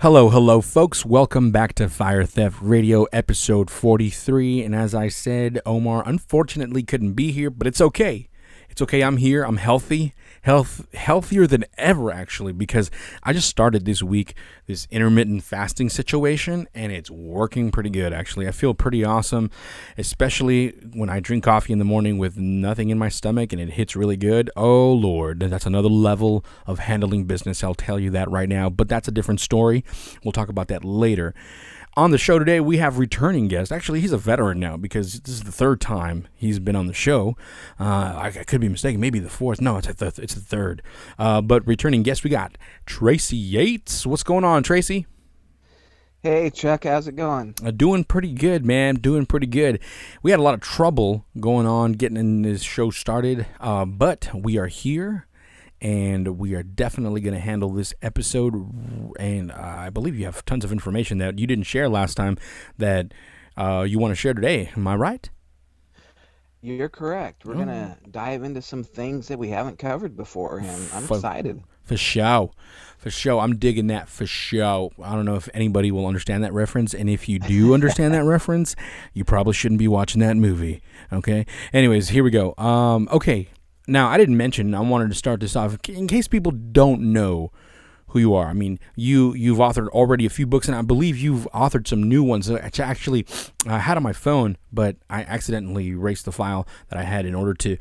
Hello, folks. Welcome back to Fire Theft Radio, episode 43. And as I said, Omar unfortunately couldn't be here, but it's okay. It's okay. I'm here. I'm healthy. Healthier than ever, actually, because I just started this week this intermittent fasting situation, and it's working pretty good, actually. I feel pretty awesome, especially when I drink coffee in the morning with nothing in my stomach, and it hits really good. Oh, Lord, that's another level of handling business. I'll tell you that right now, but that's a different story. We'll talk about that later. On the show today, we have returning guest. Actually, he's a veteran now because this is the third time he's been on the show. I could be mistaken. Maybe the fourth. No, it's the third. But returning guest, we got Tracy Yates. What's going on, Tracy? Hey, Chuck, how's it going? Doing pretty good, man. Doing pretty good. We had a lot of trouble going on getting in this show started, but we are here. And we are definitely going to handle this episode, and I believe you have tons of information that you didn't share last time that you want to share today. Am I right? You're correct. We're going to dive into some things that we haven't covered before, and I'm excited. For sure. I'm digging that for sure. I don't know if anybody will understand that reference, and if you do understand that reference, you probably shouldn't be watching that movie, okay? Anyways, here we go. Okay. Now, I didn't mention, I wanted to start this off, in case people don't know who you are. I mean, you've authored already a few books, and I believe you've authored some new ones that actually I had on my phone, but I accidentally erased the file that I had in order to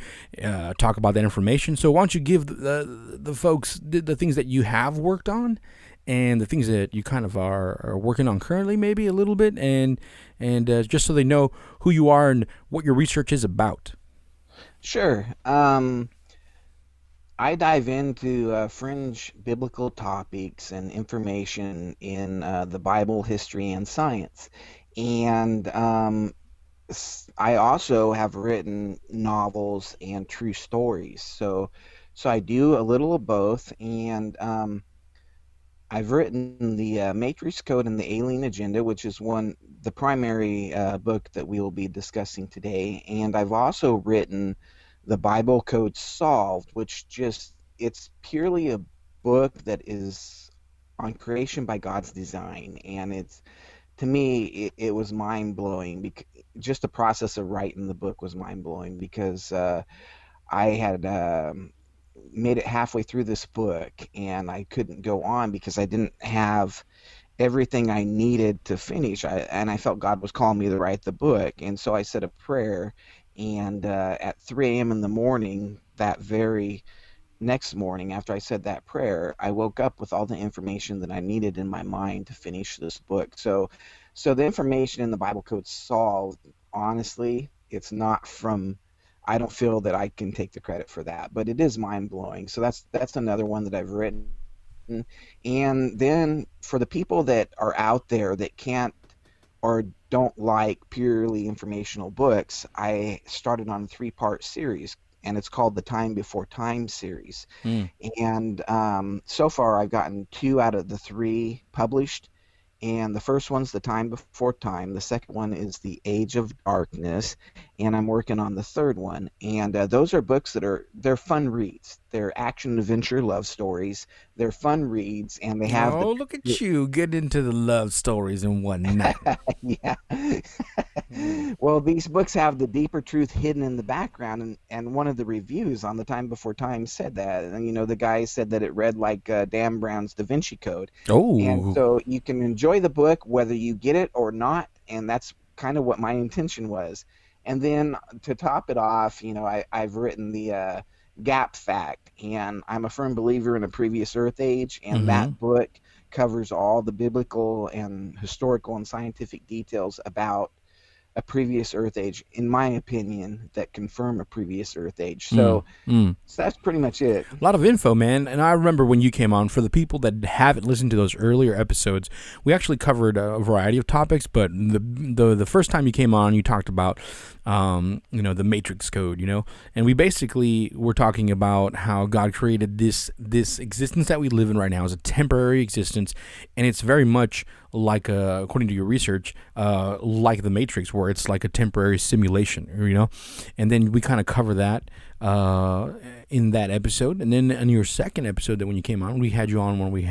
talk about that information. So why don't you give the folks the things that you have worked on and the things that you kind of are working on currently, maybe a little bit, and just so they know who you are and what your research is about. Sure. I dive into fringe biblical topics and information in the Bible, history, and science. And I also have written novels and true stories. So I do a little of both. And I've written the Matrix Code and the Alien Agenda, which is the primary book that we will be discussing today. And I've also written the Bible Code Solved, which it's purely a book that is on creation by God's design. And to me, it was mind-blowing. Just the process of writing the book was mind-blowing because I had made it halfway through this book, and I couldn't go on because I didn't have everything I needed to finish. And I felt God was calling me to write the book. And so I said a prayer. And at 3 a.m. in the morning, that very next morning, after I said that prayer, I woke up with all the information that I needed in my mind to finish this book. So the information in the Bible Code Solved, honestly, it's not from, I don't feel that I can take the credit for that, but it is mind-blowing. So that's another one that I've written. And then for the people that are out there that can't or don't like purely informational books, I started on a 3-part series, and it's called the Time Before Time series. And so far I've gotten 2 out of the 3 published. And the first one's The Time Before Time. The second one is The Age of Darkness. And I'm working on the third one. And those are books they're fun reads. They're action-adventure love stories. They're fun reads, and they have... Oh, look at you getting into the love stories and whatnot. Yeah. Well, these books have the deeper truth hidden in the background, and one of the reviews on The Time Before Time said that. And, the guy said that it read like Dan Brown's Da Vinci Code. Oh. And so you can enjoy the book whether you get it or not, and that's kind of what my intention was. And then to top it off, I've written the Gap Fact, and I'm a firm believer in a previous Earth age, and that book covers all the biblical and historical and scientific details about a previous Earth age, in my opinion, that confirm a previous Earth age. So that's pretty much it. A lot of info, man. And I remember when you came on, for the people that haven't listened to those earlier episodes, we actually covered a variety of topics, but the first time you came on, you talked about the Matrix Code, and we basically were talking about how God created this existence that we live in right now as a temporary existence, and it's very much like according to your research, like the Matrix, where it's like a temporary simulation, and then we kind of cover that in that episode. And then in your second episode, that when you came on, we had you on when we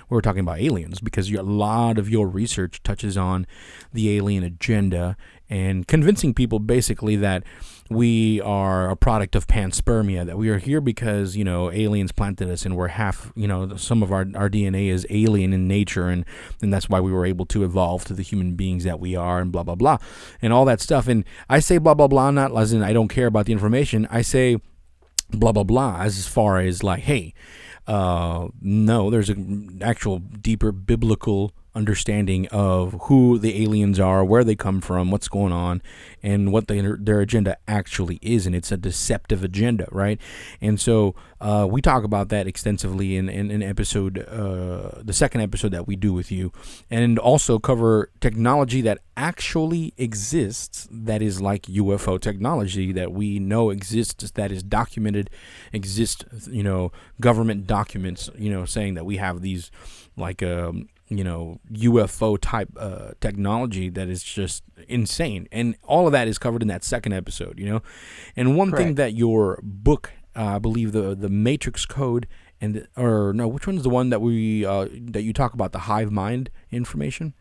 were talking about aliens, because a lot of your research touches on the alien agenda and convincing people basically that we are a product of panspermia, that we are here because, aliens planted us and we're half, some of our DNA is alien in nature, and that's why we were able to evolve to the human beings that we are, and blah, blah, blah, and all that stuff. And I say blah, blah, blah, not as in I don't care about the information. I say blah, blah, blah as far as like, hey, no, there's an actual deeper biblical understanding of who the aliens are, where they come from, what's going on, and what their agenda actually is. And it's a deceptive agenda, right? And so we talk about that extensively in episode, the second episode that we do with you, and also cover technology that actually exists, that is like UFO technology that we know exists, that is documented, exists, government documents, saying that we have these like UFO type technology that is just insane. And all of that is covered in that second episode, And one thing that your book, I believe the Matrix Code, which one's the one that that you talk about, the hive mind information?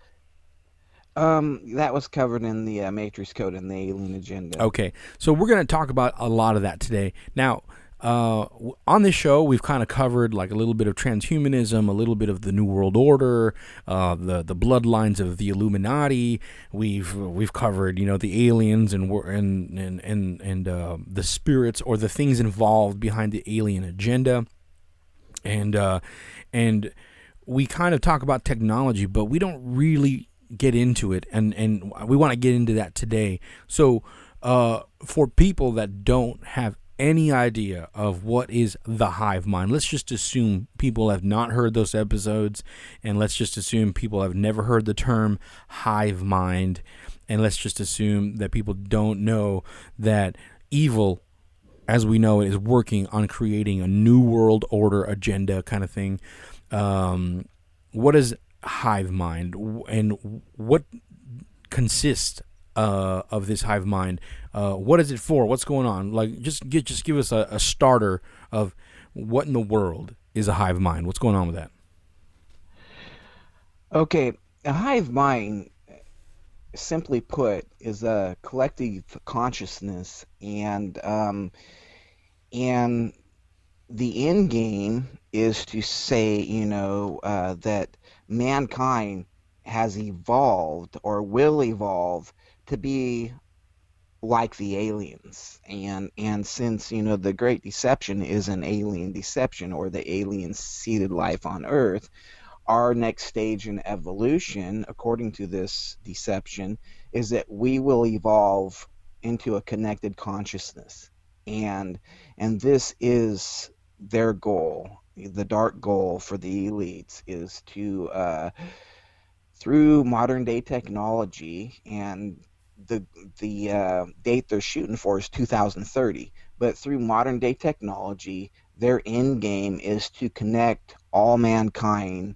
That was covered in the Matrix Code and the Alien Agenda. Okay, so we're going to talk about a lot of that today. Now, on this show, we've kind of covered like a little bit of transhumanism, a little bit of the New World Order, the bloodlines of the Illuminati. We've covered the aliens and the spirits, or the things involved behind the alien agenda, and we kind of talk about technology, but we don't really get into it, and we want to get into that today. So for people that don't have any idea of what is the hive mind, let's just assume people have not heard those episodes, and let's just assume people have never heard the term hive mind, and let's just assume that people don't know that evil, as we know it, is working on creating a new world order agenda kind of thing. What is hive mind, and what consists of this hive mind? What is it for? What's going on? Like, just give us a starter of what in the world is a hive mind. What's going on with that? Okay, a hive mind, simply put, is a collective consciousness, and the end game is to say, that mankind has evolved or will evolve to be like the aliens, and since the Great Deception is an alien deception, or the aliens seeded life on Earth, our next stage in evolution, according to this deception, is that we will evolve into a connected consciousness, and this is their goal. The dark goal for the elites is to through modern day technology, and the date they're shooting for is 2030, but through modern day technology, their end game is to connect all mankind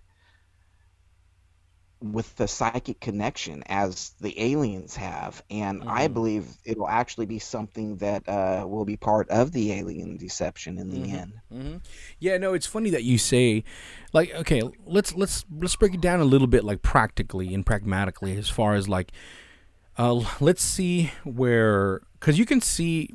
with the psychic connection as the aliens have, and I believe it'll actually be something that will be part of the alien deception in the end. Yeah, no, it's funny that you say, like, okay, let's break it down a little bit, like practically and pragmatically, as far as like, let's see where, because you can see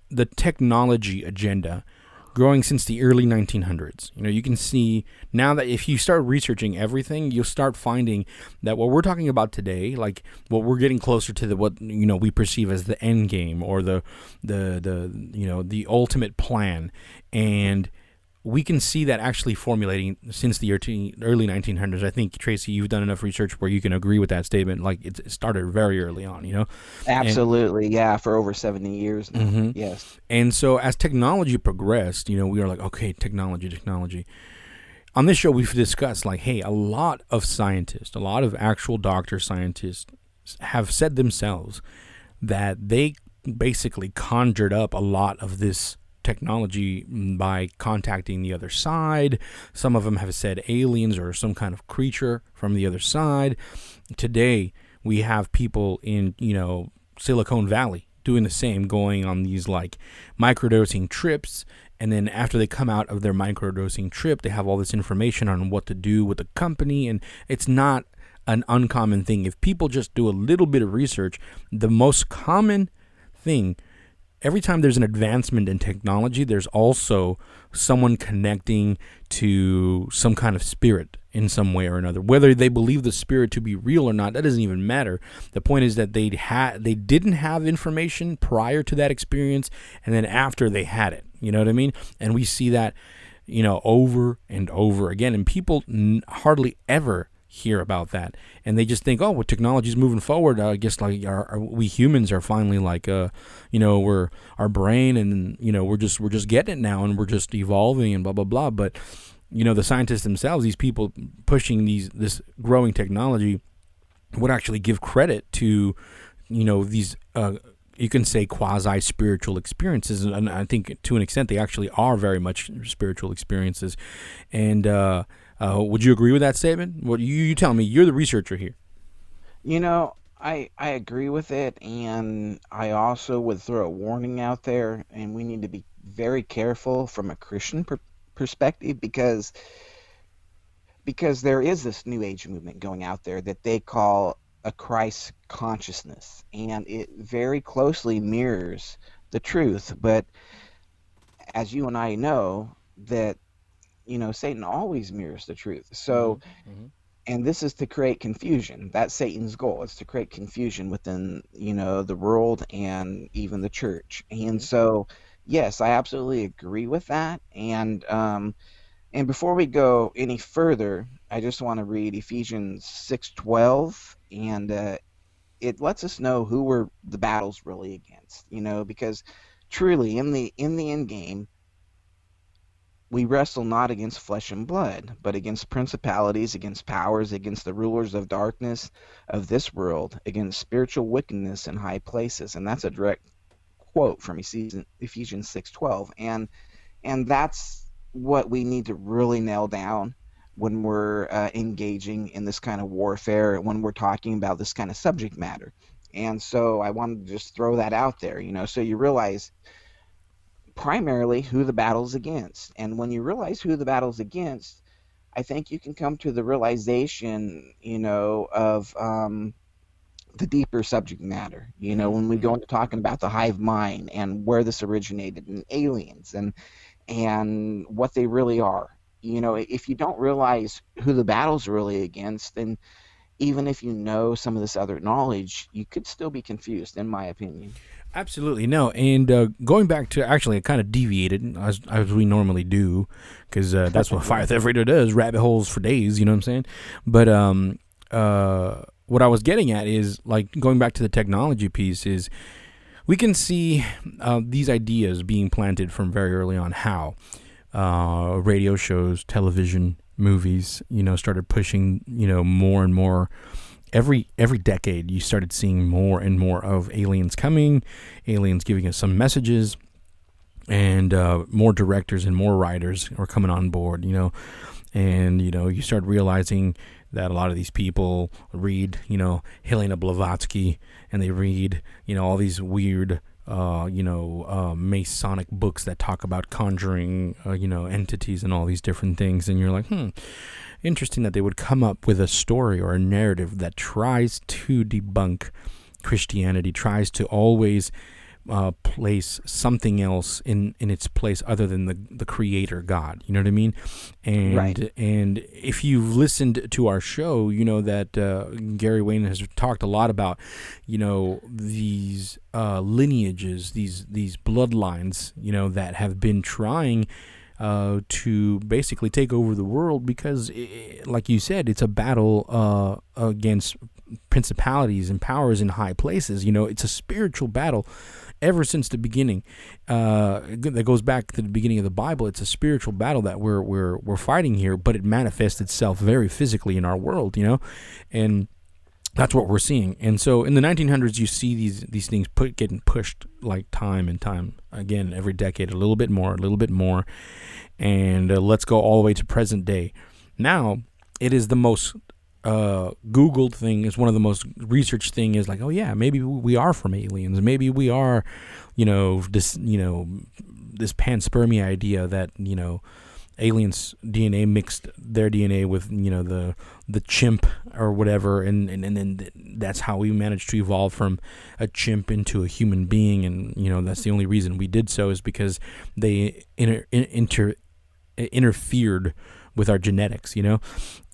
the technology agenda growing since the early 1900s. You can see now that if you start researching everything, you'll start finding that what we're talking about today, like what we're getting closer to what we perceive as the end game, or the ultimate plan, and we can see that actually formulating since the early 1900s. I think, Tracy, you've done enough research where you can agree with that statement. Like, it started very early on, Absolutely, yeah, for over 70 years now. Yes. And so as technology progressed, we are like, okay, technology. On this show, we've discussed, like, hey, a lot of scientists, a lot of actual doctor scientists have said themselves that they basically conjured up a lot of this technology by contacting the other side. Some of them have said aliens or some kind of creature from the other side. Today, we have people in, Silicon Valley doing the same, going on these like microdosing trips. And then after they come out of their microdosing trip, they have all this information on what to do with the company. And it's not an uncommon thing. If people just do a little bit of research, the most common thing, every time there's an advancement in technology, there's also someone connecting to some kind of spirit in some way or another. Whether they believe the spirit to be real or not, that doesn't even matter. The point is that they didn't have information prior to that experience, and then after they had it. You know what I mean? And we see that, over and over again. And people hardly ever hear about that, and they just think, oh, well, technology's moving forward. I guess like we humans are finally like, we're our brain, and we're just getting it now, and we're just evolving and blah blah blah. But the scientists themselves, these people pushing this growing technology, would actually give credit to these you can say quasi-spiritual experiences, and I think to an extent they actually are very much spiritual experiences. And would you agree with that statement? What you tell me? You're the researcher here. I agree with it, and I also would throw a warning out there, and we need to be very careful from a Christian perspective, because there is this new age movement going out there that they call a Christ consciousness, and it very closely mirrors the truth. But as you and I know, that Satan always mirrors the truth. So, and this is to create confusion. That's Satan's goal. It's to create confusion within, the world and even the church. And so, yes, I absolutely agree with that. And before we go any further, I just want to read Ephesians 6:12, and it lets us know who we're the battle's really against. Because truly in the end game, we wrestle not against flesh and blood, but against principalities, against powers, against the rulers of darkness of this world, against spiritual wickedness in high places. And that's a direct quote from Ephesians 6:12. And that's what we need to really nail down when we're engaging in this kind of warfare, when we're talking about this kind of subject matter. And so I wanted to just throw that out there, so you realize primarily who the battle's against. And when you realize who the battle's against, I think you can come to the realization, of the deeper subject matter. When we go into talking about the hive mind and where this originated, and aliens and what they really are. If you don't realize who the battle's really against, then even if you know some of this other knowledge, you could still be confused, in my opinion. Absolutely. No. And going back to, actually, I kind of deviated as we normally do, because that's what Fire Theft Radio does, rabbit holes for days, you know what I'm saying? But what I was getting at is, like, going back to the technology piece, is we can see these ideas being planted from very early on, how radio shows, television, movies, started pushing, more and more. Every decade, you started seeing more and more of aliens coming, aliens giving us some messages, and more directors and more writers are coming on board, and, you start realizing that a lot of these people read, Helena Blavatsky, and they read, all these weird, Masonic books that talk about conjuring, entities and all these different things. And you're like, interesting that they would come up with a story or a narrative that tries to debunk Christianity, tries to always place something else in its place other than the creator God. You know what I mean? And Right. and if you've listened to our show, you know that Gary Wayne has talked a lot about, these lineages, these bloodlines, that have been trying to basically take over the world, because, like you said, it's a battle against principalities and powers in high places. It's a spiritual battle ever since the beginning. That goes back to the beginning of the Bible. It's a spiritual battle that we're fighting here, but it manifests itself very physically in our world. And That's what we're seeing. And so in the 1900s, you see these things getting pushed like time and time again, every decade, a little bit more, a little bit more. And let's go all the way to present day. Now, it is the most Googled thing, is one of the most researched thing, is like, oh yeah, maybe we are from aliens. Maybe we are, this panspermia idea that, aliens DNA mixed their DNA with the chimp or whatever, and then that's how we managed to evolve from a chimp into a human being, and that's the only reason we did so is because they interfered with our genetics,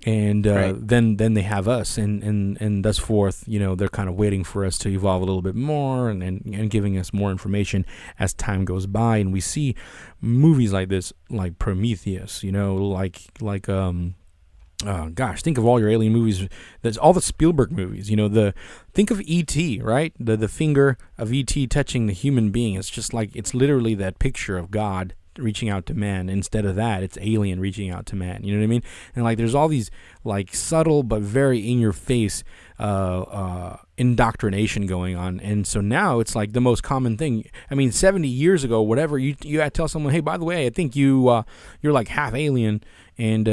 and Right. then they have us, and thus forth. They're kind of waiting for us to evolve a little bit more, and giving us more information as time goes by. And we see movies like this, like Prometheus, gosh, think of all your alien movies. That's all the Spielberg movies. Think of E.T., right? The finger of E.T. touching the human being. It's just like, it's literally that picture of God reaching out to man. Instead of that, it's alien reaching out to man. You know what I mean? And like, there's all these like subtle but very in your face indoctrination going on. And so now it's like the most common thing. I mean, 70 years ago, whatever, you had to tell someone, hey, by the way, I think you're like half alien and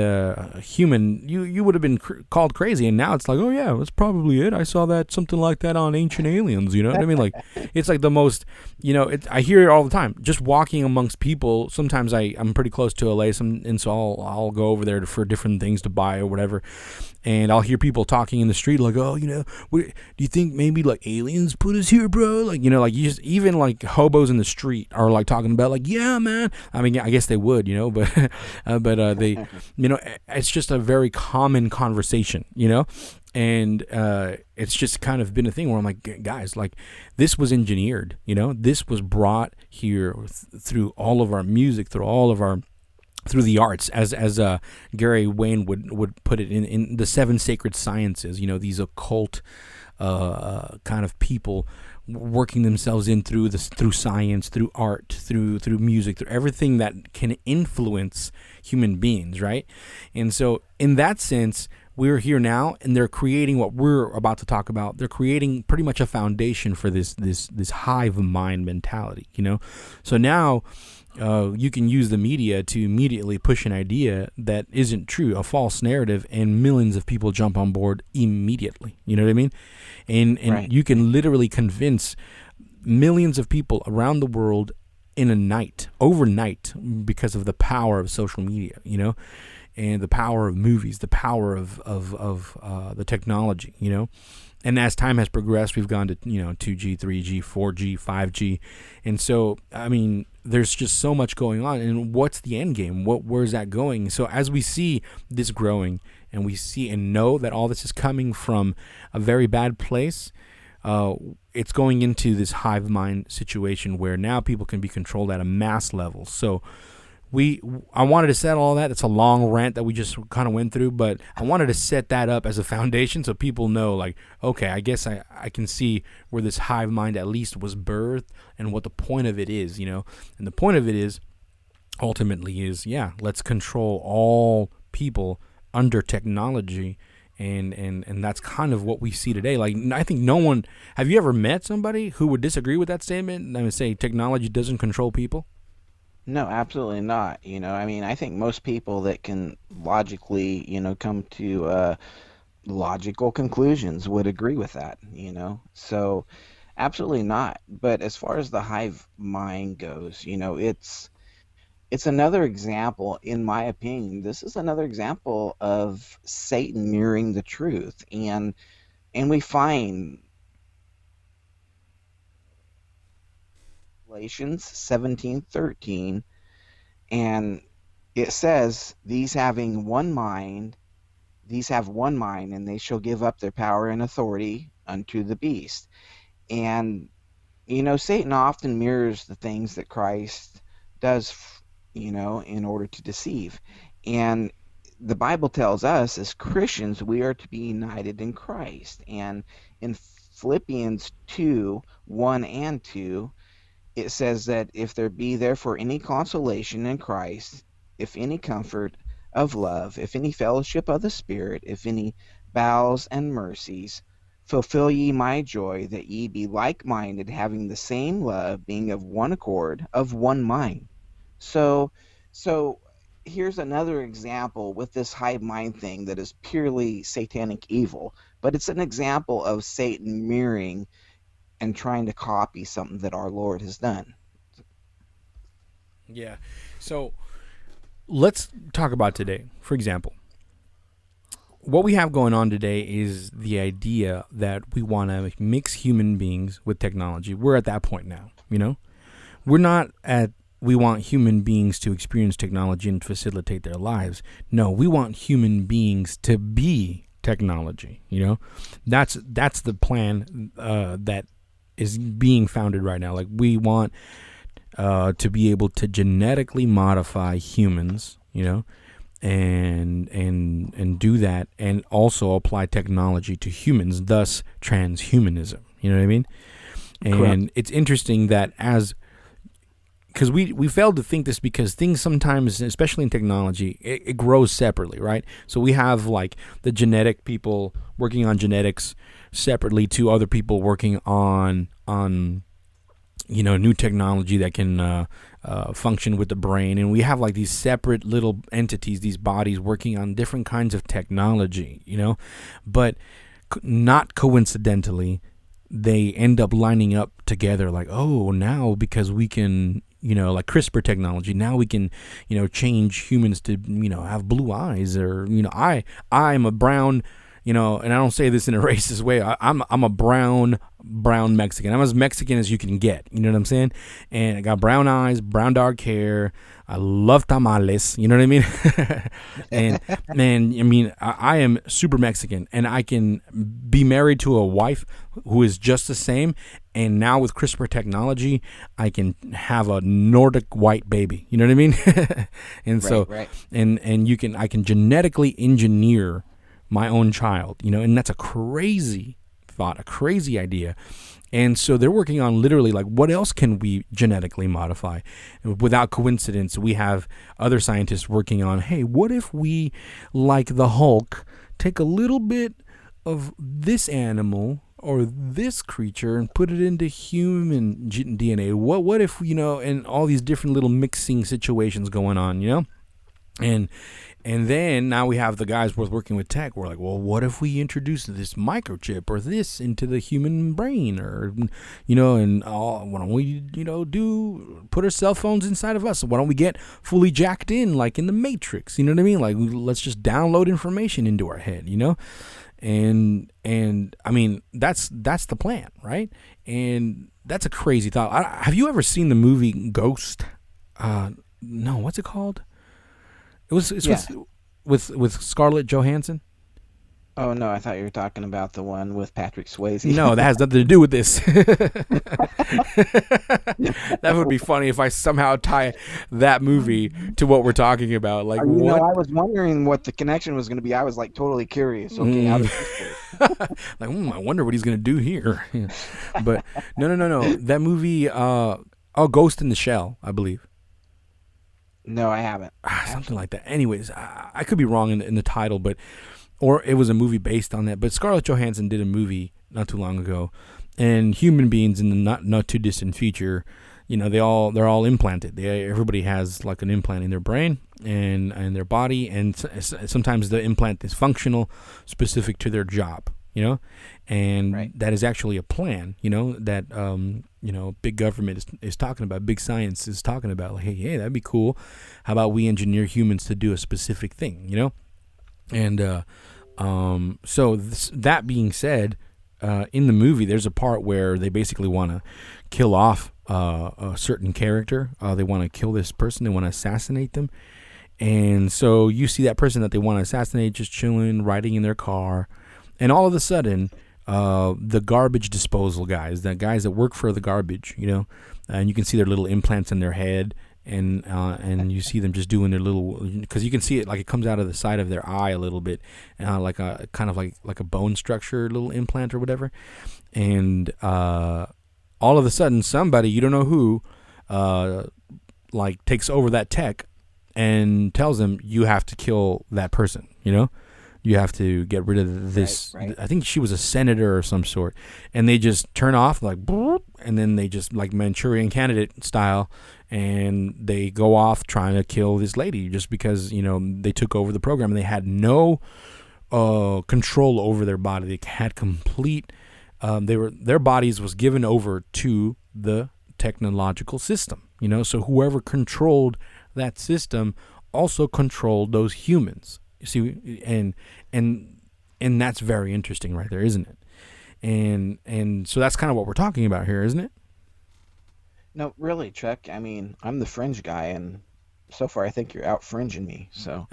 human. You would have been called crazy. And now it's like, oh yeah, that's probably it. I saw that, something like that, on Ancient Aliens. You know what I mean? Like, it's like the most, I hear it all the time. Just walking amongst people. Sometimes I'm pretty close to LA, and so I'll go over there for different things to buy or whatever. And I'll hear people talking in the street like, oh, do you think maybe like aliens put us here, bro? Like, like you just, even like hobos in the street are like talking about like, yeah, man. I mean, I guess they would, but they, it's just a very common conversation, and it's just kind of been a thing where I'm like, guys, like, this was engineered, this was brought here through all of our music, through the arts, as Gary Wayne would put it, in the seven sacred sciences. These occult kind of people working themselves in through science, through art, through music, through everything that can influence human beings, right? And so in that sense, we're here now, and they're creating what we're about to talk about. They're creating pretty much a foundation for this hive mind mentality, So now you can use the media to immediately push an idea that isn't true, a false narrative, and millions of people jump on board immediately. You know what I mean? And Right. you can literally convince millions of people around the world in a night, overnight, because of the power of social media, and the power of movies, the power of the technology, And as time has progressed, we've gone to 2G, 3G, 4G, 5G, and so I mean, there's just so much going on. And what's the end game? Where's that going? So as we see this growing, and we see and know that all this is coming from a very bad place, it's going into this hive mind situation where now people can be controlled at a mass level. So I wanted to set all that. It's a long rant that we just kind of went through, but I wanted to set that up as a foundation so people know, like, okay, I guess I can see where this hive mind at least was birthed and what the point of it is, And the point of it is, ultimately, is, yeah, let's control all people under technology. And that's kind of what we see today. Like, I think no one, have you ever met somebody who would disagree with that statement? I would say technology doesn't control people. No, absolutely not. I mean, I think most people that can logically, come to logical conclusions would agree with that. So, absolutely not. But as far as the hive mind goes, it's another example, in my opinion. This is another example of Satan mirroring the truth, and we find Galatians 17:13, and it says, these have one mind, and they shall give up their power and authority unto the beast. And Satan often mirrors the things that Christ does, in order to deceive. And the Bible tells us, as Christians, we are to be united in Christ. And in Philippians 2, 1 and 2, it says that if there be therefore any consolation in Christ, if any comfort of love, if any fellowship of the Spirit, if any bowels and mercies, Fulfill ye my joy, that ye be like-minded, having the same love, being of one accord, of one mind. So, so here's another example with this hive mind thing that is purely satanic evil, but it's an example of Satan mirroring and trying to copy something that our Lord has done. Yeah. So let's talk about today. For example, what we have going on today is the idea that we want to mix human beings with technology. We're at that point now, We're not at we want human beings to experience technology and facilitate their lives. No, we want human beings to be technology, That's the plan that is being founded right now. Like, we want to be able to genetically modify humans, and do that, and also apply technology to humans, thus transhumanism. You know what I mean? And Correct. it's interesting that because we failed to think this, because things sometimes, especially in technology, it grows separately, right? So we have like the genetic people working on genetics separately to other people working on new technology that can function with the brain, and we have like these separate little entities, these bodies working on different kinds of technology, but not coincidentally, they end up lining up together. Like, oh, now because we can, like CRISPR technology, now we can, change humans to, have blue eyes, or, I'm a brown, and I don't say this in a racist way. I'm a brown Mexican. I'm as Mexican as you can get. You know what I'm saying? And I got brown eyes, brown dark hair. I love tamales. You know what I mean? And man, I mean, I am super Mexican, and I can be married to a wife who is just the same. And now with CRISPR technology, I can have a Nordic white baby. You know what I mean? And so, Right. and I can genetically engineer my own child, and that's a crazy thought, a crazy idea. And so they're working on literally like, what else can we genetically modify? Without coincidence, we have other scientists working on, hey, what if we, like the Hulk, take a little bit of this animal or this creature and put it into human DNA? What if, and all these different little mixing situations going on, And then now we have the guys working with tech. We're like, well, what if we introduce this microchip or this into the human brain, or, and why don't we, put our cell phones inside of us? Why don't we get fully jacked in, like in the Matrix? You know what I mean? Like, let's just download information into our head, and I mean, that's the plan, right? And that's a crazy thought. Have you ever seen the movie Ghost? No, what's it called? It's Yeah. with Scarlett Johansson. Oh no, I thought you were talking about the one with Patrick Swayze. No, that has nothing to do with this. That would be funny if I somehow tie that movie to what we're talking about. Like, what? I was wondering what the connection was going to be. I was like totally curious. Okay, how does this work? Like, I wonder what he's gonna do here. But no. That movie, Ghost in the Shell, I believe. No, I haven't. Something like that. Anyways, I could be wrong in the title, or it was a movie based on that. But Scarlett Johansson did a movie not too long ago, and human beings in the not too distant future, they're all implanted. Everybody has like an implant in their brain and their body, and sometimes the implant is functional, specific to their job. And Right. that is actually a plan, that, big government is talking about, big science is talking about, like, hey, that'd be cool. How about we engineer humans to do a specific thing, And so that being said, in the movie, there's a part where they basically want to kill off a certain character. They want to kill this person. They want to assassinate them. And so you see that person that they want to assassinate just chilling, riding in their car. And all of a sudden, the garbage disposal guys, the guys that work for the garbage, and you can see their little implants in their head, and you see them just doing their little, because you can see it like it comes out of the side of their eye a little bit, like a kind of like a bone structure little implant or whatever. And all of a sudden, somebody, you don't know who, like takes over that tech and tells them, you have to kill that person, You have to get rid of Right, this. right. I think she was a senator or some sort, and they just turn off like, boop, and then they just like Manchurian Candidate style, and they go off trying to kill this lady just because they took over the program and they had no control over their body. They had complete. Their bodies was given over to the technological system. So whoever controlled that system also controlled those humans. You see, and that's very interesting, right there, isn't it? And so that's kind of what we're talking about here, isn't it? No, really, Chuck. I mean, I'm the fringe guy, and so far I think you're out fringing me. So,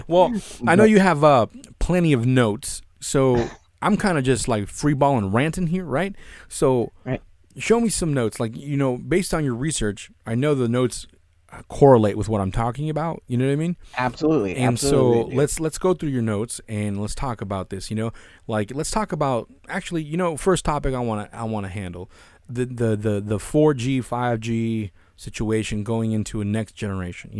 Well, I know but you have plenty of notes, so I'm kind of just like freeballing, ranting here, right? So right, show me some notes, like based on your research. I know the notes correlate with what I'm talking about. You know what I mean? absolutely, And so absolutely, dude. let's go through your notes and let's talk about this. Like let's talk about actually. First topic I want to handle the 4G 5G situation going into a next generation.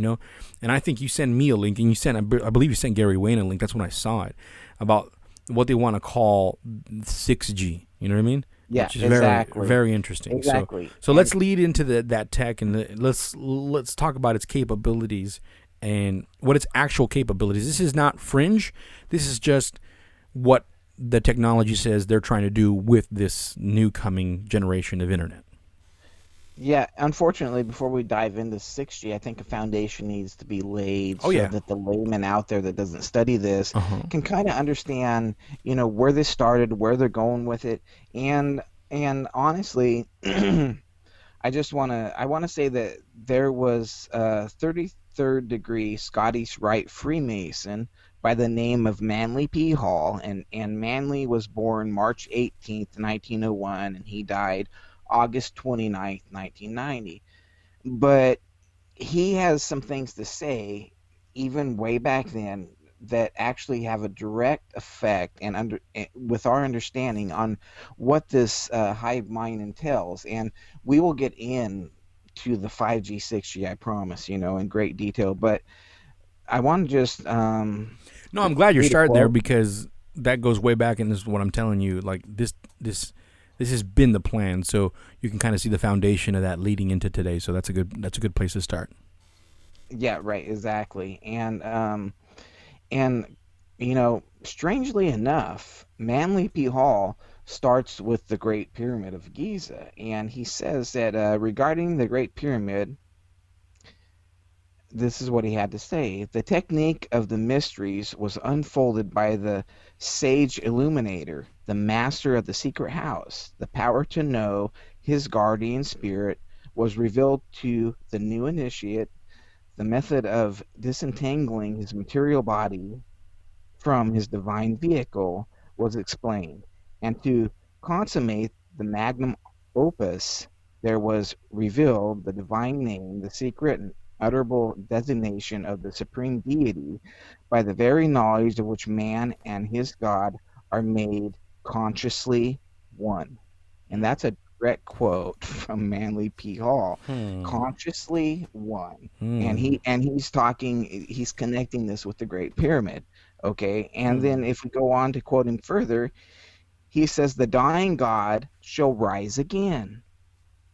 And I think you sent me a link, and I believe you sent Gary Wayne a link. That's when I saw it about what they want to call 6G. You know what I mean? Yeah, Which is very exactly, very interesting. So exactly. so And let's lead into that tech, and let's talk about its capabilities and what its actual capabilities. This is not fringe. This is just what the technology says they're trying to do with this new coming generation of internet. yeah, unfortunately, before we dive into 6G, I think a foundation needs to be laid Oh so yeah. that the layman out there that doesn't study this Uh-huh. can kind of understand, where this started, where they're going with it, and and honestly, I want to say that there was a 33rd degree Scottish Rite Freemason by the name of Manly P. Hall, and Manly was born March 18th, 1901, and he died August 29th, 1990. But he has some things to say, even way back then, that actually have a direct effect and with our understanding on what this hive mind entails. And we will get in to the 5G, 6G, I promise, in great detail. But I want to just No, I'm glad you're read a starting there quote. because that goes way back, and this is what I'm telling you. Like this has been the plan, so you can kind of see the foundation of that leading into today. So that's a good place to start. Yeah, right, exactly. And strangely enough, Manly P. Hall starts with the Great Pyramid of Giza, and he says that regarding the Great Pyramid, this is what he had to say. The technique of the mysteries was unfolded by the sage illuminator, the master of the secret house. The power to know his guardian spirit was revealed to the new initiate. The method of disentangling his material body from his divine vehicle was explained, and to consummate the magnum opus, there was revealed the divine name, the secret and utterable designation of the supreme deity, by the very knowledge of which man and his God are made consciously one. And that's a direct quote from Manly P. Hall. Hmm. Consciously one. And Hmm. he's connecting this with the Great Pyramid. Okay. And Hmm. then if we go on to quote him further, he says, the dying God shall rise again.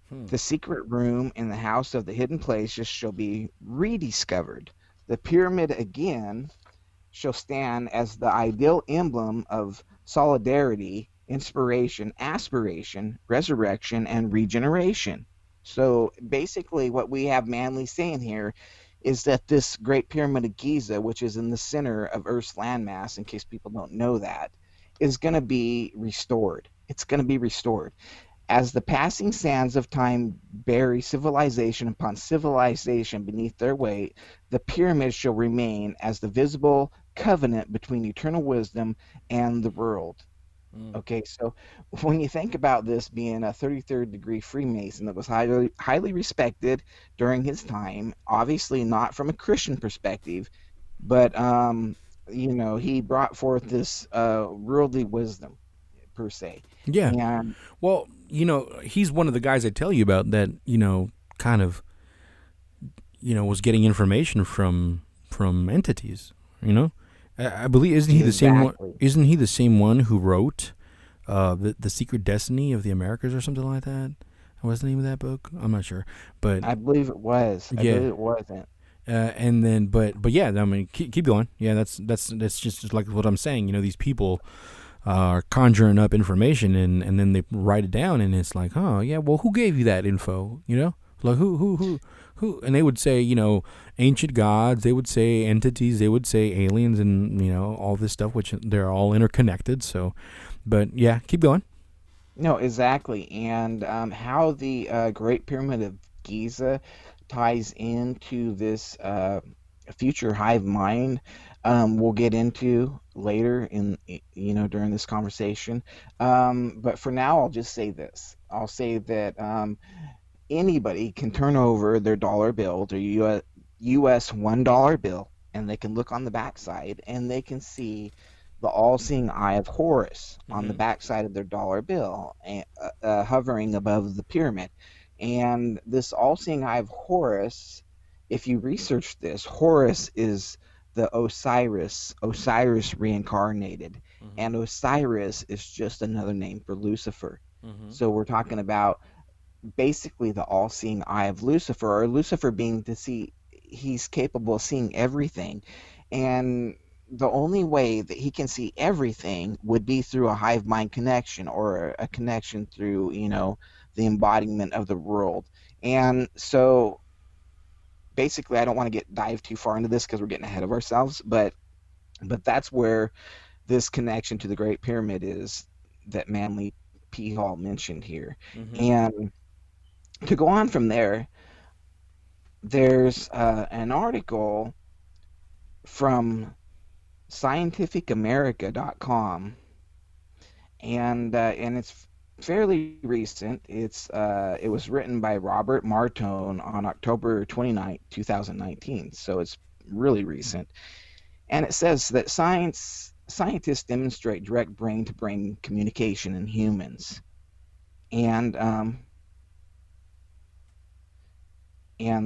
Hmm. The secret room in the house of the hidden places shall be rediscovered. The pyramid again shall stand as the ideal emblem of solidarity, inspiration, aspiration, resurrection, and regeneration. So basically, what we have Manly saying here is that this Great Pyramid of Giza, which is in the center of Earth's landmass, in case people don't know that, is going to be restored. It's going to be restored. As the passing sands of time bury civilization upon civilization beneath their weight, the pyramid shall remain as the visible covenant between eternal wisdom and the world. Hmm. Okay, so when you think about this being a 33rd degree Freemason that was highly respected during his time, obviously not from a Christian perspective, but he brought forth this worldly wisdom per se. Yeah. And Well, he's one of the guys I tell you about that. Kind of was getting information from entities. You know, I believe isn't he the same one? Exactly. Isn't he the same one who wrote the Secret Destiny of the Americas or something like that? What's the name of that book? I'm not sure, but I believe it was. I yeah. believe it wasn't. And then, but yeah, I mean, keep going. Yeah, that's just like what I'm saying. You know, these people are conjuring up information, and then they write it down, and it's like, oh yeah, well, who gave you that info? You know, like who? And they would say, you know, ancient gods. They would say entities. They would say aliens, and you know, all this stuff, which they're all interconnected. So, but yeah, keep going. No, exactly. And how the Great Pyramid of Giza ties into this future hive mind, we'll get into later during this conversation. But for now, I'll just say this. I'll say that anybody can turn over their dollar bill, their US $1 bill, and they can look on the backside and they can see the all-seeing eye of Horus on the Mm-hmm. backside of their dollar bill, hovering above the pyramid. And this all-seeing eye of Horus, if you research this, Horus is the Osiris reincarnated, and Mm-hmm. Osiris is just another name for Lucifer. Mm-hmm. So we're talking about basically the all-seeing eye of Lucifer, or Lucifer being to see, he's capable of seeing everything, and the only way that he can see everything would be through a hive mind connection, or a connection through the embodiment of the world. And so basically, I don't want to get dive too far into this because we're getting ahead of ourselves, but that's where this connection to the Great Pyramid is, that Manly P. Hall mentioned here. Mm-hmm. And to go on from there, there's an article from scientificamerica.com, and it's fairly recent. It was written by Robert Martone on October 29th, 2019, so it's really recent. And it says that scientists demonstrate direct brain-to-brain communication in humans, and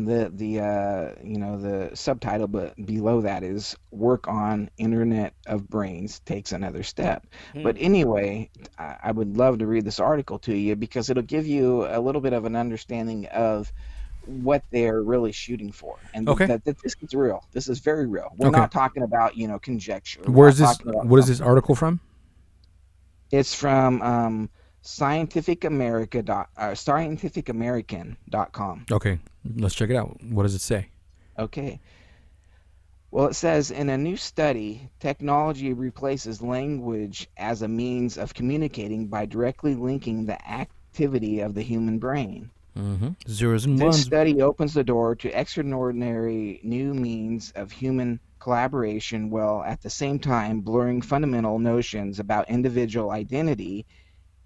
the subtitle but below that is "Work on Internet of Brains takes another step." But anyway, I would love to read this article to you because it'll give you a little bit of an understanding of what they're really shooting for, and Okay. that this is real. This is very real. We're Okay. not talking about conjecture. We're Where is not this? talking about What is this something. article from? It's from scientificamerican.com. Okay, let's check it out. What does it say? Okay. Well, it says, in a new study, technology replaces language as a means of communicating by directly linking the activity of the human brain. Mm-hmm. Zeros and This ones. study opens the door to extraordinary new means of human collaboration, while at the same time blurring fundamental notions about individual identity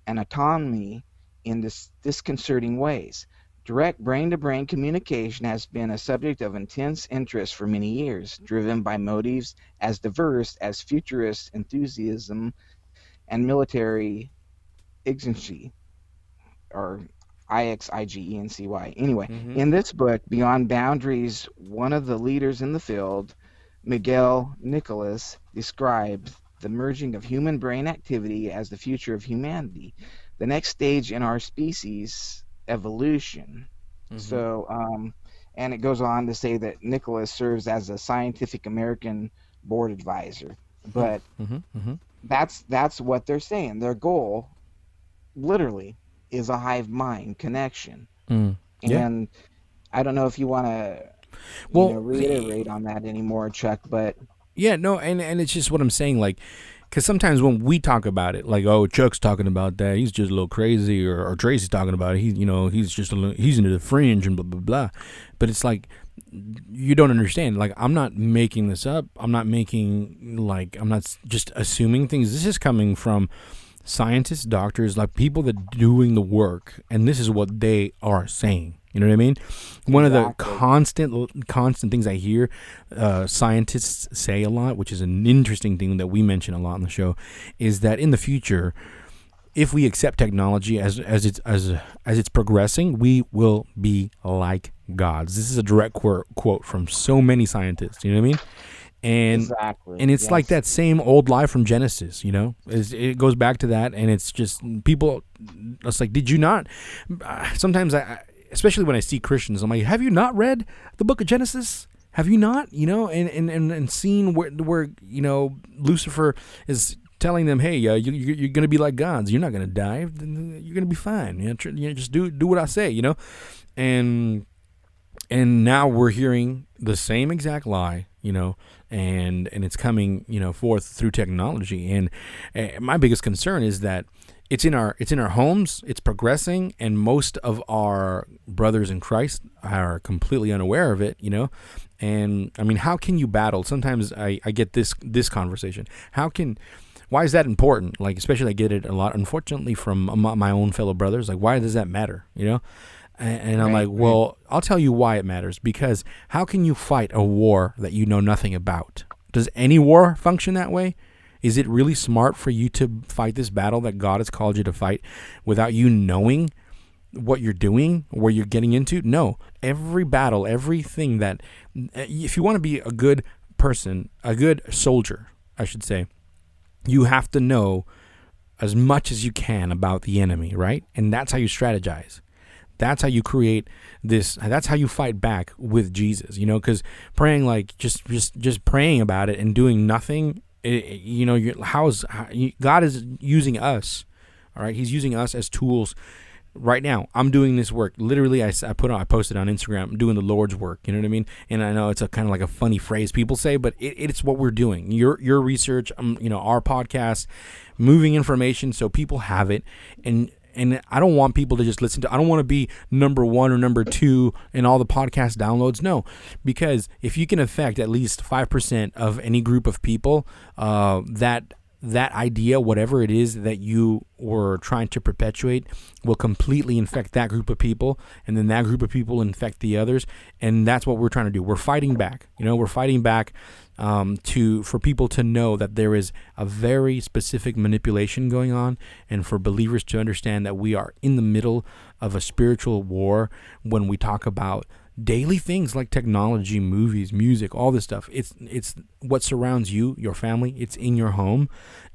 and autonomy in disconcerting ways. Direct brain-to-brain communication has been a subject of intense interest for many years, driven by motives as diverse as futurist enthusiasm and military exigency, or IXIGENCY. Anyway, Mm-hmm. in this book, Beyond Boundaries, one of the leaders in the field, Miguel Nicolas, described the merging of human brain activity as the future of humanity, the next stage in our species evolution. Mm-hmm. So, and it goes on to say that Nicholas serves as a Scientific American board advisor. But Mm-hmm. Mm-hmm. that's what they're saying. Their goal, literally, is a hive mind connection. Mm. Yeah. And I don't know if you want to, Well, reiterate on that anymore, Chuck. But yeah, no, and it's just what I'm saying, like, because sometimes when we talk about it, like, oh, Chuck's talking about that, he's just a little crazy, or Tracy's talking about it, he's just he's into the fringe and blah blah blah, but it's like you don't understand. Like, I'm not making this up. I'm not just assuming things. This is coming from scientists, doctors, like people that doing the work, and this is what they are saying. You know what I mean? One of the exactly, constant things I hear scientists say a lot, which is an interesting thing that we mention a lot on the show, is that in the future, if we accept technology as it's progressing, we will be like gods. This is a direct quote from so many scientists. You know what I mean? And Exactly. and it's like Yes. that same old lie from Genesis. It goes back to that, and it's just people. It's like, did you not? Sometimes especially when I see Christians, I'm like, have you not read the book of Genesis? Have you not? And seen where Lucifer is telling them, hey, you're going to be like gods. You're not going to die. You're going to be fine. Just do what I say. And now we're hearing the same exact lie. And it's coming, forth through technology. And my biggest concern is that it's in our homes. It's progressing, and most of our brothers in Christ are completely unaware of it. And I mean, how can you battle? Sometimes I get this conversation. Why is that important? Like, especially I get it a lot, unfortunately, from my own fellow brothers. Like, why does that matter? And I'm like, Right. well, I'll tell you why it matters. Because how can you fight a war that you know nothing about? Does any war function that way? Is it really smart for you to fight this battle that God has called you to fight without you knowing what you're doing, where you're getting into? No. Every battle, everything that, if you want to be a good person, a good soldier, I should say, you have to know as much as you can about the enemy, right? And that's how you strategize. That's how you create this. That's how you fight back with Jesus, because praying, like just praying about it and doing nothing, God is using us. All right. He's using us as tools right now. I'm doing this work. Literally, I posted on Instagram, I'm doing the Lord's work. You know what I mean? And I know it's a kind of like a funny phrase people say, but it's what we're doing. Your research, our podcast, moving information so people have it. And I don't want people to just listen to. I don't want to be number one or number two in all the podcast downloads. No, because if you can affect at least 5% of any group of people, that idea, whatever it is that you were trying to perpetuate, will completely infect that group of people, and then that group of people infect the others, and that's what we're trying to do. We're fighting back. We're fighting back for people to know that there is a very specific manipulation going on, and for believers to understand that we are in the middle of a spiritual war when we talk about daily things like technology, movies, music, all this stuff. It's what surrounds you, your family. It's in your home,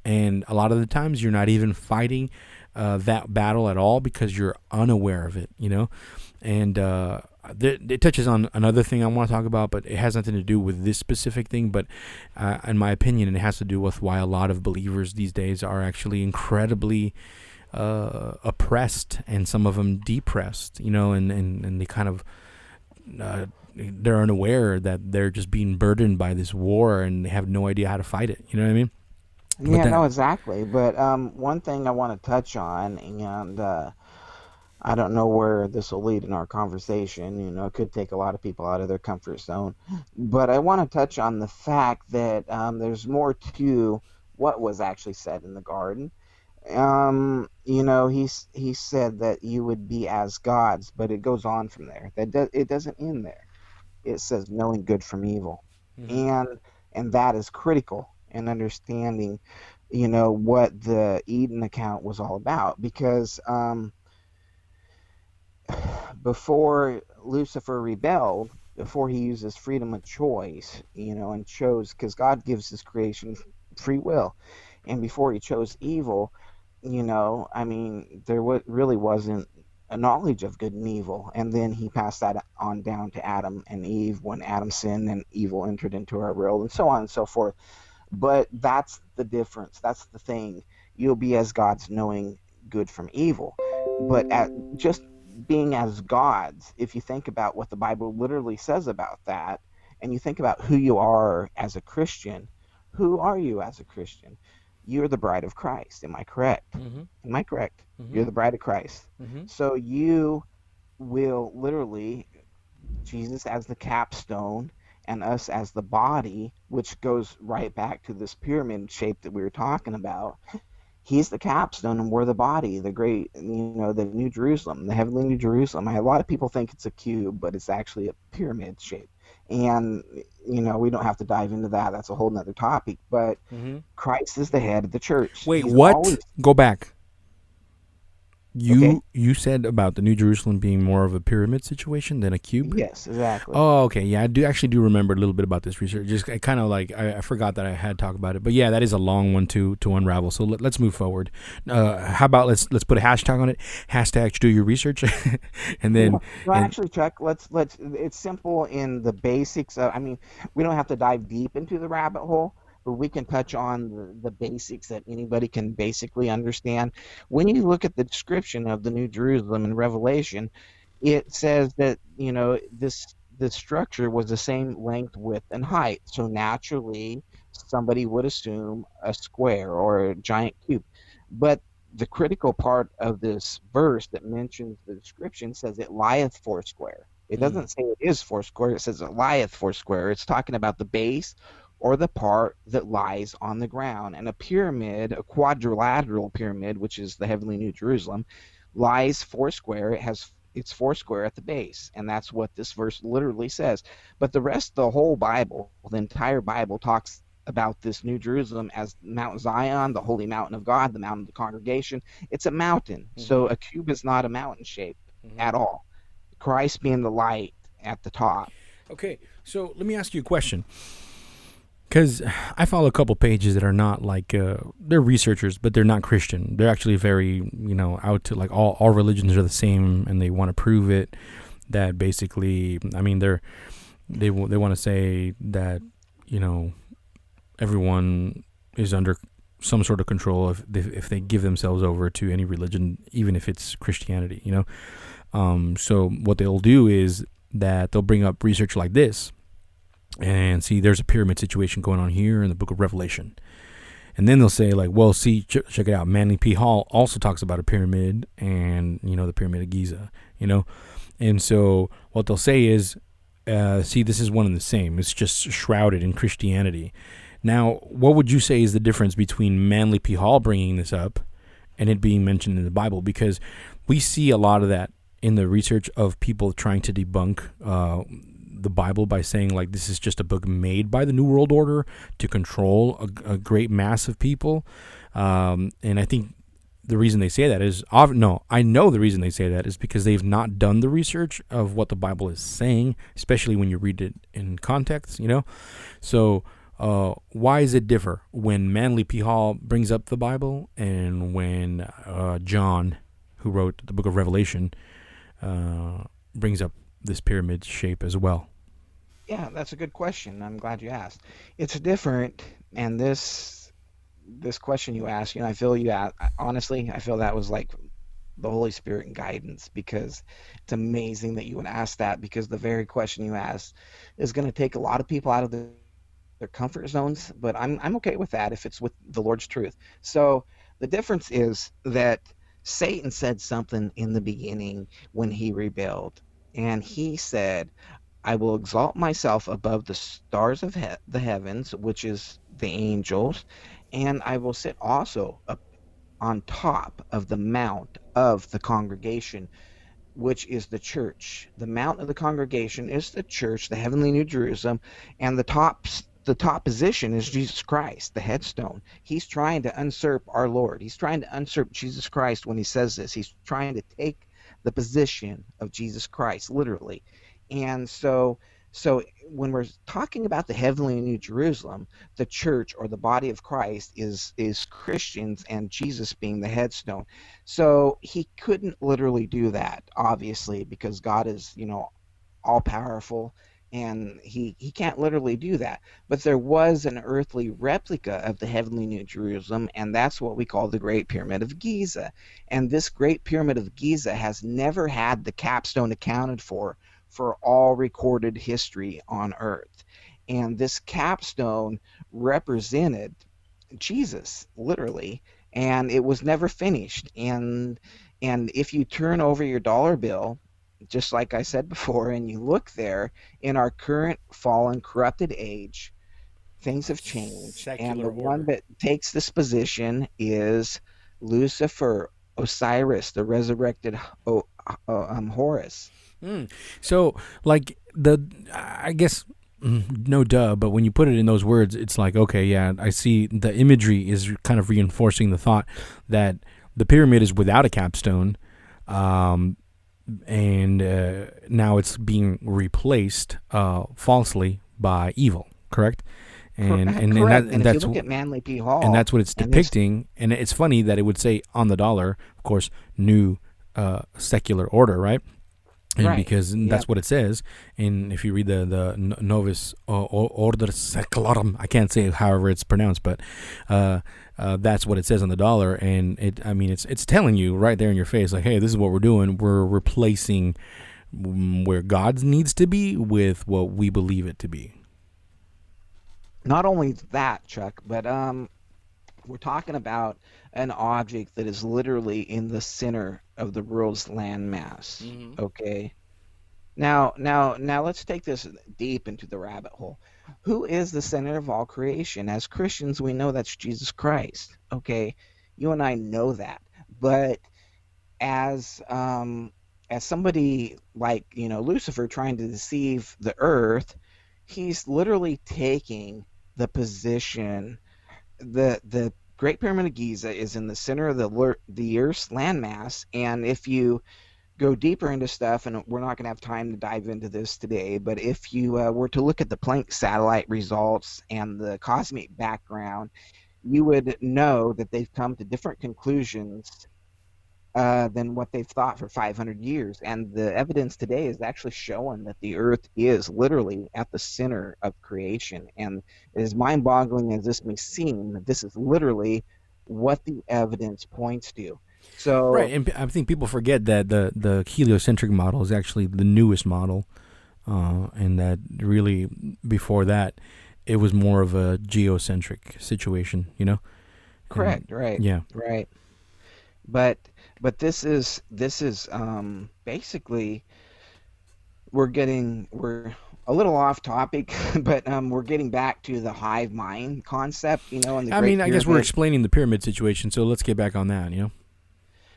and a lot of the times you're not even fighting that battle at all because you're unaware of it. And it touches on another thing I want to talk about, but it has nothing to do with this specific thing. But in my opinion, it has to do with why a lot of believers these days are actually incredibly oppressed, and some of them depressed. And they kind of they're unaware that they're just being burdened by this war, and they have no idea how to fight it. You know what I mean? But Yeah, that, no, exactly. But one thing I want to touch on, and I don't know where this will lead in our conversation. It could take a lot of people out of their comfort zone. But I want to touch on the fact that there's more to what was actually said in the garden. He said that you would be as gods, but it goes on from there. It doesn't end there. It says knowing good from evil, Mhm. and that is critical in understanding, what the Eden account was all about. Because before Lucifer rebelled, before he used his freedom of choice, and chose, because God gives his creation free will, and before he chose evil, I mean, there really wasn't a knowledge of good and evil. And then he passed that on down to Adam and Eve. When Adam sinned, and evil entered into our world, and so on and so forth. But that's the difference. That's the thing. You'll be as gods, knowing good from evil. But just being as gods, if you think about what the Bible literally says about that, and you think about who you are as a Christian, who are you as a Christian? You're the bride of Christ. Am I correct? Mhm. Am I correct? You're Mhm. the bride of Christ. Mhm. So you will literally, Jesus as the capstone and us as the body, which goes right back to this pyramid shape that we were talking about. He's the capstone, and we're the body, the great, the New Jerusalem, the heavenly New Jerusalem. A lot of people think it's a cube, but it's actually a pyramid shape. And, we don't have to dive into that. That's a whole nother topic. But Mhm. Christ is the head of the church. Wait, He's what? always, Go back. Okay. You said about the New Jerusalem being more of a pyramid situation than a cube. Yes, exactly. Oh, okay. Yeah, I do actually do remember a little bit about this research. Just I kind of like I forgot that I had talked about it. But yeah, that is a long one to unravel. So let's move forward. How about let's put a hashtag on it. Hashtag do your research, and then No, and actually, Chuck, let's. It's simple in the basics. I mean, we don't have to dive deep into the rabbit hole, but we can touch on the basics that anybody can basically understand. When you look at the description of the New Jerusalem in Revelation, it says that this structure was the same length, width, and height. So naturally, somebody would assume a square or a giant cube. But the critical part of this verse that mentions the description says it lieth foursquare. It mm, doesn't say it is foursquare, it says it lieth foursquare. It's talking about the base or the part that lies on the ground. And a pyramid, a quadrilateral pyramid, which is the heavenly New Jerusalem, lies foursquare. It's foursquare at the base, and that's what this verse literally says. But the rest of the whole Bible, the entire Bible, talks about this New Jerusalem as Mount Zion, the holy mountain of God, the mountain of the congregation. It's a mountain. So mm-hmm, a cube is not a mountain shape mm-hmm. at all. Christ being the light at the top. Okay. So let me ask you a question. Because I follow a couple pages that are not like they're researchers, but they're not Christian. They're actually very out to like all religions are the same, and they want to prove it. That basically, I mean, they want to say that you know everyone is under some sort of control if they give themselves over to any religion, even if it's Christianity. So what they'll do is that they'll bring up research like this and see there's a pyramid situation going on here in the book of Revelation. And then they'll say like, well, see, check it out. Manly P. Hall also talks about a pyramid and, the pyramid of Giza, And so what they'll say is, see, this is one and the same. It's just shrouded in Christianity. Now, what would you say is the difference between Manly P. Hall bringing this up and it being mentioned in the Bible? Because we see a lot of that in the research of people trying to debunk the Bible by saying like this is just a book made by the New World Order to control a great mass of people, and I think the reason they say that is I know the reason they say that is because they've not done the research of what the Bible is saying, especially when you read it in context. So why does it differ when Manly P. Hall brings up the Bible and when John, who wrote the book of Revelation, brings up this pyramid shape as well? Yeah, that's a good question. I'm glad you asked. It's different, and this question you asked, I feel honestly, I feel that was like the Holy Spirit and guidance, because it's amazing that you would ask that, because the very question you asked is going to take a lot of people out of their comfort zones, but I'm okay with that if it's with the Lord's truth. So the difference is that Satan said something in the beginning when he rebelled, and he said, I will exalt myself above the stars of the heavens, which is the angels, and I will sit also up on top of the mount of the congregation, which is the church. The mount of the congregation is the church, the heavenly New Jerusalem, and the top position is Jesus Christ, the headstone. He's trying to usurp our Lord. He's trying to usurp Jesus Christ when he says this. He's trying to take the position of Jesus Christ, literally. And so when we're talking about the heavenly New Jerusalem, the church or the body of Christ is Christians and Jesus being the headstone. So he couldn't literally do that, obviously, because God is, all powerful, and he can't literally do that. But there was an earthly replica of the heavenly New Jerusalem, and that's what we call the Great Pyramid of Giza. And this Great Pyramid of Giza has never had the capstone accounted for all recorded history on earth. And this capstone represented Jesus, literally, and it was never finished. And if you turn over your dollar bill, just like I said before, and you look there, in our current fallen, corrupted age, things have changed. And the Secular one order. that takes this position is Lucifer, Osiris, the resurrected Horus. So, like I guess, no duh, but when you put it in those words, it's like, okay, yeah, I see the imagery is kind of reinforcing the thought that The pyramid is without a capstone, um, and now it's being replaced falsely by evil. Correct? And and and that Correct. And and if you that's look at Manly P. and Hall that's what it's and this, depicting. And it's funny that it would say on the dollar, of course, new secular order, right? And right, because yep, that's what it says. And if you read the Novus Order Secularum, I can't say however it's pronounced, but that's what it says on the dollar. And it's telling you right there in your face, like, hey, this is what we're doing. We're replacing where God needs to be with what we believe it to be. not only that, Chuck, but we're talking about an object that is literally in the center of the world's landmass. Mm-hmm. Okay. Now, let's take this deep into the rabbit hole. Who is the center of all creation? As Christians, we know that's Jesus Christ. Okay, you and I know that. But as as somebody like Lucifer trying to deceive the earth, he's literally taking the position. The Great Pyramid of Giza is in the center of the Earth's landmass, and if you go deeper into stuff, and we're not going to have time to dive into this today, but if you were to look at the Planck satellite results and the cosmic background, you would know that they've come to different conclusions than what they've thought for 500 years. And the evidence today is actually showing that the Earth is literally at the center of creation. And as mind boggling as this may seem, this is literally what the evidence points to. Right, So, and I think people forget that the heliocentric model is actually the newest model, and that really before that, it was more of a geocentric situation, and correct, right, yeah. right. But this is basically we're a little off topic, but we're getting back to the hive mind concept, and the I Great mean, I guess we're Pyramid. explaining the pyramid situation, so let's get back on that.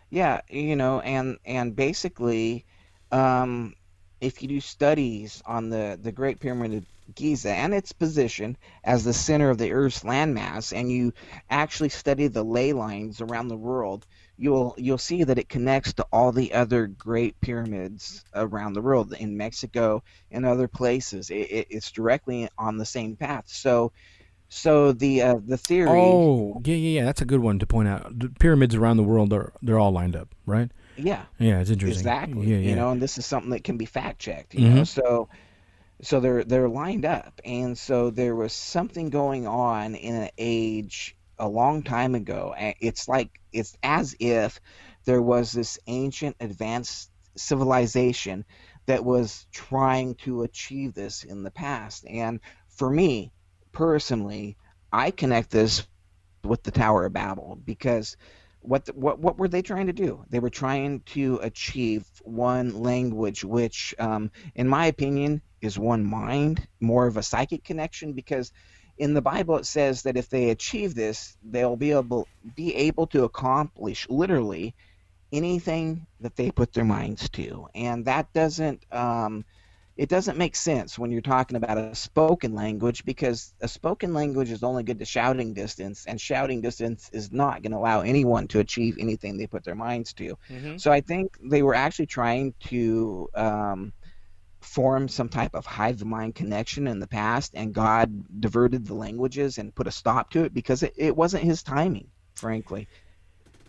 Yeah, and basically, um, if you do studies on the Great Pyramid of Giza and its position as the center of the Earth's landmass, and you actually study the ley lines around the world, you'll see that it connects to all the other great pyramids around the world in Mexico and other places. It's directly on the same path. So the theory, Oh, yeah. That's a good one to point out. The pyramids around the world they're all lined up, right? yeah, Yeah, it's interesting. exactly, Yeah. and this is something that can be fact checked, Mm-hmm. so they're lined up, and so there was something going on in an age a long time ago. It's as if there was this ancient advanced civilization that was trying to achieve this in the past. And for me personally, I connect this with the Tower of Babel, because what were they trying to do? They were trying to achieve one language, which, in my opinion, is one mind, more of a psychic connection. Because in the Bible it says that if they achieve this, they'll be able to accomplish literally anything that they put their minds to. And that doesn't make sense when you're talking about a spoken language, because a spoken language is only good to shouting distance, and shouting distance is not going to allow anyone to achieve anything they put their minds to. Mm-hmm. So I think they were actually trying to form some type of hive mind connection in the past, and God diverted the languages and put a stop to it because it wasn't his timing, frankly.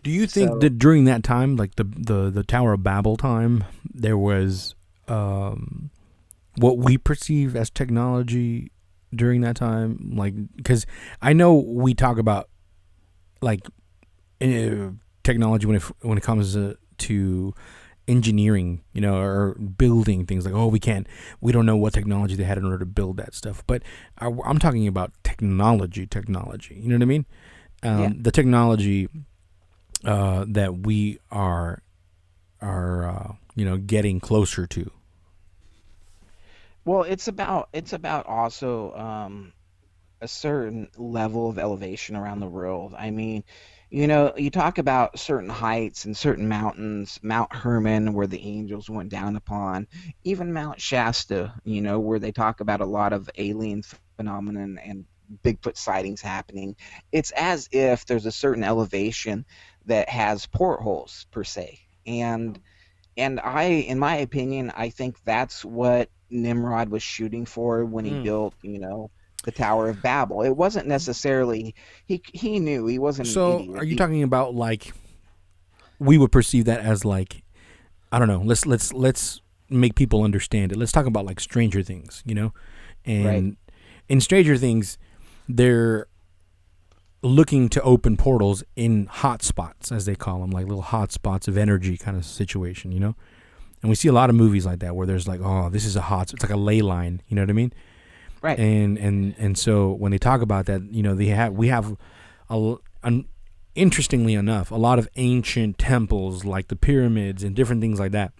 Do you think So that during that time, like the Tower of Babel time, there was what we perceive as technology during that time? Like, because I know we talk about like technology when it comes to engineering, or building things. Like, oh, we don't know what technology they had in order to build that stuff. But I'm talking about technology. You know what I mean? yeah. The technology that we are getting closer to. Well, it's about also a certain level of elevation around the world. I mean, you talk about certain heights and certain mountains, Mount Hermon, where the angels went down upon, even Mount Shasta, where they talk about a lot of alien phenomenon and Bigfoot sightings happening. It's as if there's a certain elevation that has portholes per se. And in my opinion, I think that's what Nimrod was shooting for when he Mm. built, the Tower of Babel. It wasn't necessarily he knew he wasn't an So, are idiot. you talking about like we would perceive that as like I don't know. Let's make people understand it. Let's talk about like Stranger Things, Right, and in Stranger Things, they're looking to open portals in hot spots, as they call them, like little hot spots of energy kind of situation. And we see a lot of movies like that where there's like, oh, this is a hot. It's like a ley line. You know what I mean? right, And so when they talk about that, we have an interestingly enough, a lot of ancient temples like the pyramids and different things like that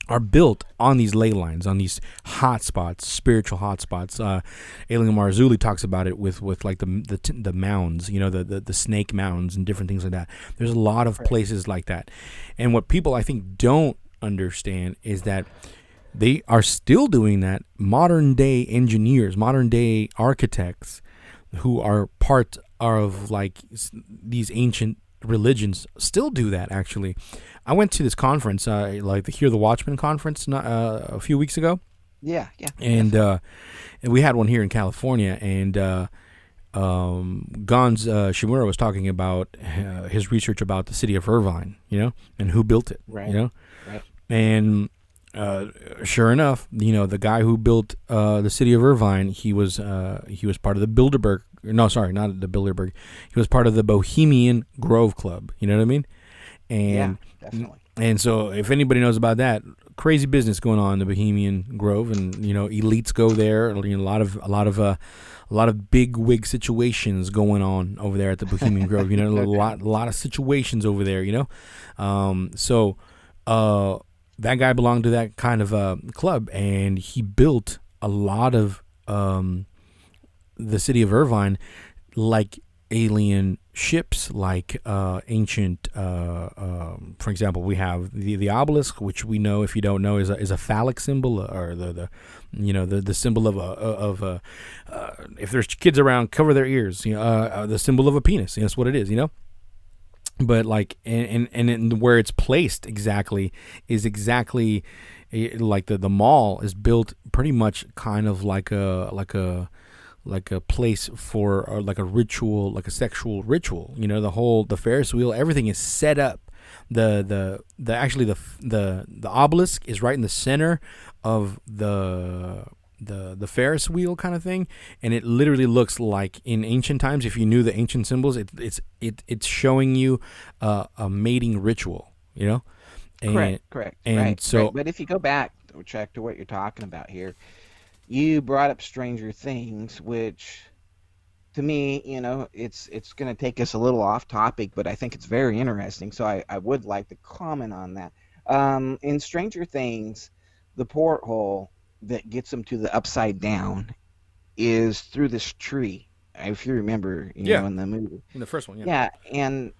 are built on these ley lines, on these hot spots, spiritual hot spots. Alien Marzulli talks about it with like the mounds, the snake mounds and different things like that. There's a lot of right, places like that, and what people I think don't understand is that they are still doing that. Modern day engineers, modern day architects, who are part of like these ancient religions, still do that. Actually, I went to this conference, like the Hear the Watchman conference, a few weeks ago, yeah, yeah, and definitely, and we had one here in California, and Gonz Shimura was talking about his research about the city of Irvine, and who built it, right, right, and sure enough, the guy who built the city of Irvine, he was part of the Bilderberg. No, sorry, not the Bilderberg. He was part of the Bohemian Grove Club. You know what I mean? yeah, And definitely, and so if anybody knows about that, crazy business going on in the Bohemian Grove, and elites go there. A lot of big wig situations going on over there at the Bohemian Grove. A lot of situations over there. So. That guy belonged to that kind of club, and he built a lot of the city of Irvine, like alien ships, like ancient. For example, we have the obelisk, which we know, if you don't know, is a phallic symbol, or the symbol of a if there's kids around, cover their ears. The symbol of a penis. That's what it is. But like and where it's placed exactly is exactly like the mall is built pretty much kind of like a place for, or like a ritual, like a sexual ritual. The Ferris wheel, everything is set up. Actually the obelisk is right in the center of the Ferris wheel kind of thing, and it literally looks like in ancient times. If you knew the ancient symbols, it's showing you a mating ritual, and correct, and right, right. so But if you go back, check to what you're talking about here, you brought up Stranger Things, which to me, it's going to take us a little off topic, but I think it's very interesting. So I would like to comment on that. In Stranger Things, the porthole that gets them to the upside down is through this tree. If you remember, yeah, in the movie. in the first one, yeah. Yeah,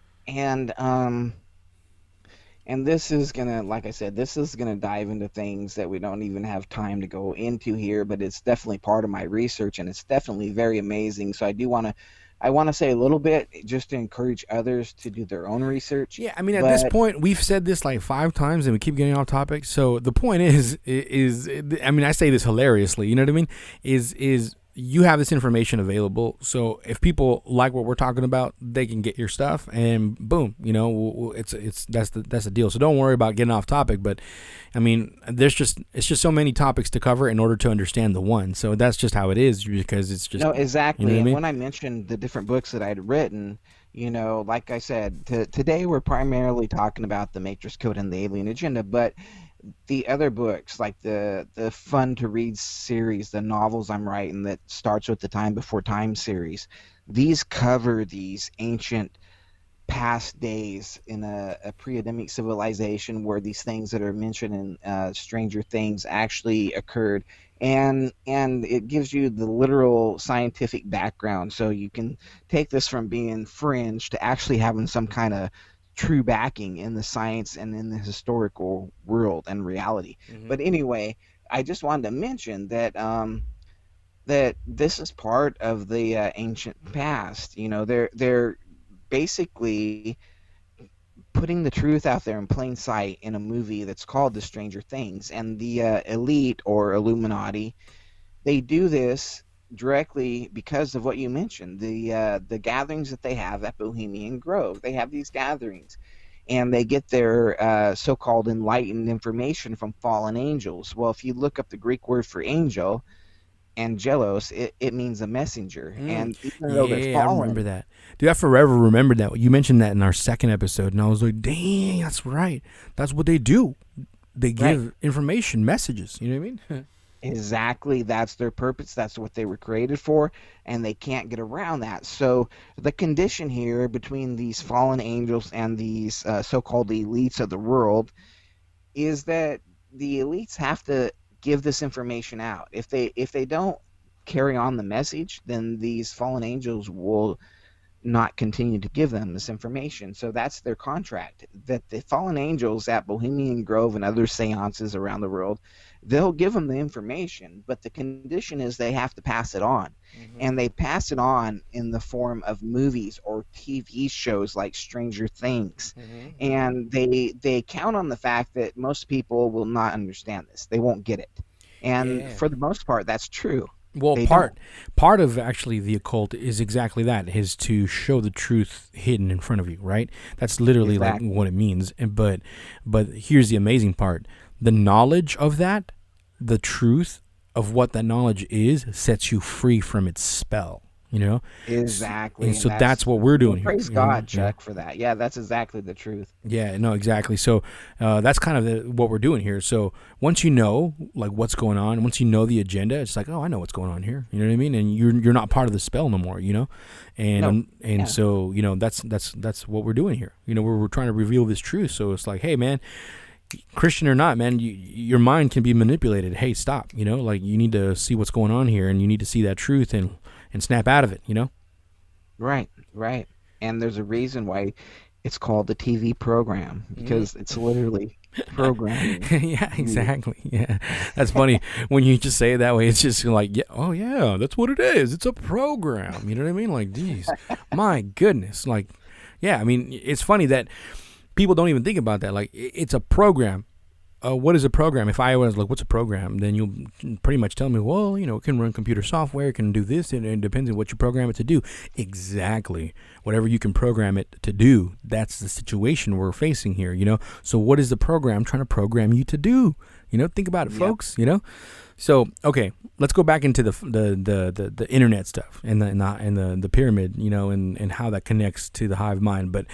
and this is gonna, like I said, this is gonna dive into things that we don't even have time to go into here, but it's definitely part of my research, and it's definitely very amazing. So I want to say a little bit just to encourage others to do their own research. Yeah, I mean, at this But point, we've said this like 5 times, and we keep getting off topic. So the point is, I mean, I say this hilariously. You know what I mean? Is you have this information available. So if people like what we're talking about, they can get your stuff, and boom, it's that's the deal. So don't worry about getting off topic. But I mean, it's just so many topics to cover in order to understand the one. So that's just how it is, because it's just, no, you know exactly. what I And mean? when I mentioned the different books that I'd written, like I said, today we're primarily talking about the Matrix Code and the Alien Agenda, but the other books, like the fun to read series, the novels I'm writing that starts with the Time Before Time series, these cover these ancient past days in a pre-Adamic civilization where these things that are mentioned in Stranger Things actually occurred, and it gives you the literal scientific background, so you can take this from being fringe to actually having some kind of true backing in the science and in the historical world and reality. Mm-hmm. But anyway, I just wanted to mention that that this is part of the ancient past. You know, they're basically putting the truth out there in plain sight in a movie that's called The Stranger Things, and the elite or Illuminati, they do this directly because of what you mentioned, the gatherings that they have at Bohemian Grove. They have these gatherings, and they get their so-called enlightened information from fallen angels. Well, if you look up the Greek word for angel, angelos, it means a messenger. Mm. And even though they're Yeah, I remember fallen, that. Dude, I forever remembered that. You mentioned that in our second episode, and I was like, dang, that's right. That's what they do. They right? give information, messages. You know what I mean? Exactly, that's their purpose. That's what they were created for, and they can't get around that. So the condition here between these fallen angels and these so-called elites of the world is that the elites have to give this information out. If they don't carry on the message, then these fallen angels will not continue to give them this information. So that's their contract. That the fallen angels at Bohemian Grove and other seances around the world, they'll give them the information, but the condition is they have to pass it on. Mm-hmm. And they pass it on in the form of movies or TV shows like Stranger Things. Mm-hmm. Mm-hmm. And they count on the fact that most people will not understand this. They won't get it. And Yeah. for the most part, that's true. Well, They don't. part of actually the occult is exactly that, is to show the truth hidden in front of you, right? That's literally like Exactly. what it means. But here's the amazing part. The knowledge of that, the truth of what that knowledge is, sets you free from its spell, you know? And Exactly, and so that's that's what we're well, doing here, praise you know? God, Yeah. Chuck, for that. Yeah, that's exactly the truth. Yeah, no, exactly. So that's kind of what we're doing here. So once you know like what's going on, once you know the agenda, it's like, oh, I know what's going on here. You know what I mean? And you're not part of the spell no more. You know, and No, and yeah, so you know that's what we're doing here. You know, we're trying to reveal this truth. So it's like, hey, man, Christian or not, man, your mind can be manipulated. Hey, stop. You know, like you need to see what's going on here, and you need to see that truth and snap out of it. You know. right, right. And there's a reason why it's called the TV program Mm. because it's literally programming Yeah, you. exactly. Yeah, that's funny when you just say it that way. It's just like, yeah, oh yeah, that's what it is. It's a program. You know what I mean? Like, geez, my goodness. Like, yeah, I mean, it's funny that people don't even think about that. Like, it's a program. What is a program? If I was like, what's a program? Then you'll pretty much tell me, well, you know, it can run computer software, it can do this, and it depends on what you program it to do. Exactly. Whatever you can program it to do, that's the situation we're facing here, you know? So what is the program trying to program you to do? You know, think about it, Yep. folks, you know? So, okay, let's go back into the internet stuff and the pyramid, you know, and how that connects to the hive mind. But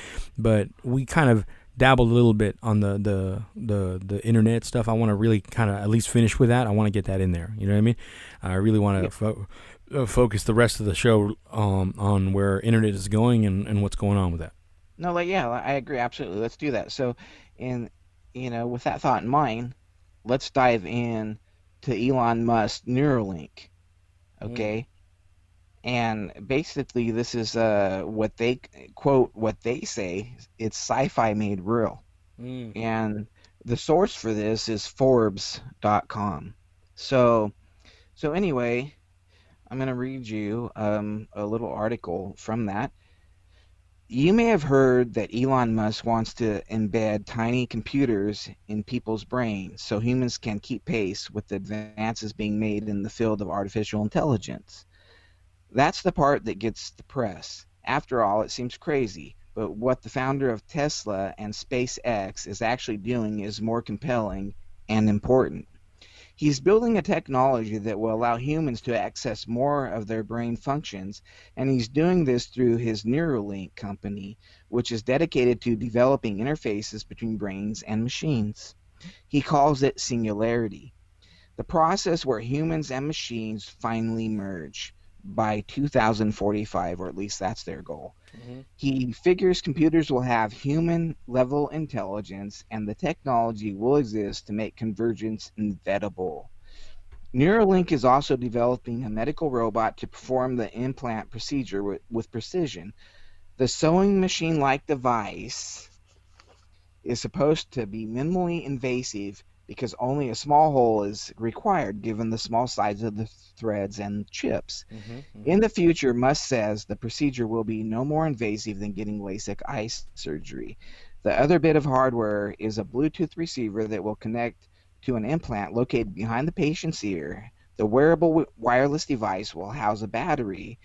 we kind of dabbled a little bit on the internet stuff. I want to really kind of at least finish with that. I want to get that in there. You know what I mean? I really want to Yep. focus the rest of the show on where internet is going and what's going on with that. No, like yeah, I agree absolutely. Let's do that. So, in with that thought in mind, let's dive in to Elon Musk Neuralink. Mm, Okay, and basically this is what they quote what they say it's sci-fi made real, mm, and the source for this is Forbes.com. So anyway, I'm going to read you a little article from that. You may have heard that Elon Musk wants to embed tiny computers in people's brains so humans can keep pace with the advances being made in the field of artificial intelligence. That's the part that gets the press. After all, it seems crazy, but what the founder of Tesla and SpaceX is actually doing is more compelling and important. He's building a technology that will allow humans to access more of their brain functions, and he's doing this through his Neuralink company, which is dedicated to developing interfaces between brains and machines. He calls it singularity, the process where humans and machines finally merge by 2045, or at least that's their goal. mhm. He figures computers will have human level intelligence and the technology will exist to make convergence inevitable. Neuralink is also developing a medical robot to perform the implant procedure with precision. The sewing machine like device is supposed to be minimally invasive because only a small hole is required given the small size of the threads and chips. Mm-hmm, mm-hmm. In the future, Musk says the procedure will be no more invasive than getting LASIK eye surgery. The other bit of hardware is a Bluetooth receiver that will connect to an implant located behind the patient's ear. The wearable wireless device will house a battery,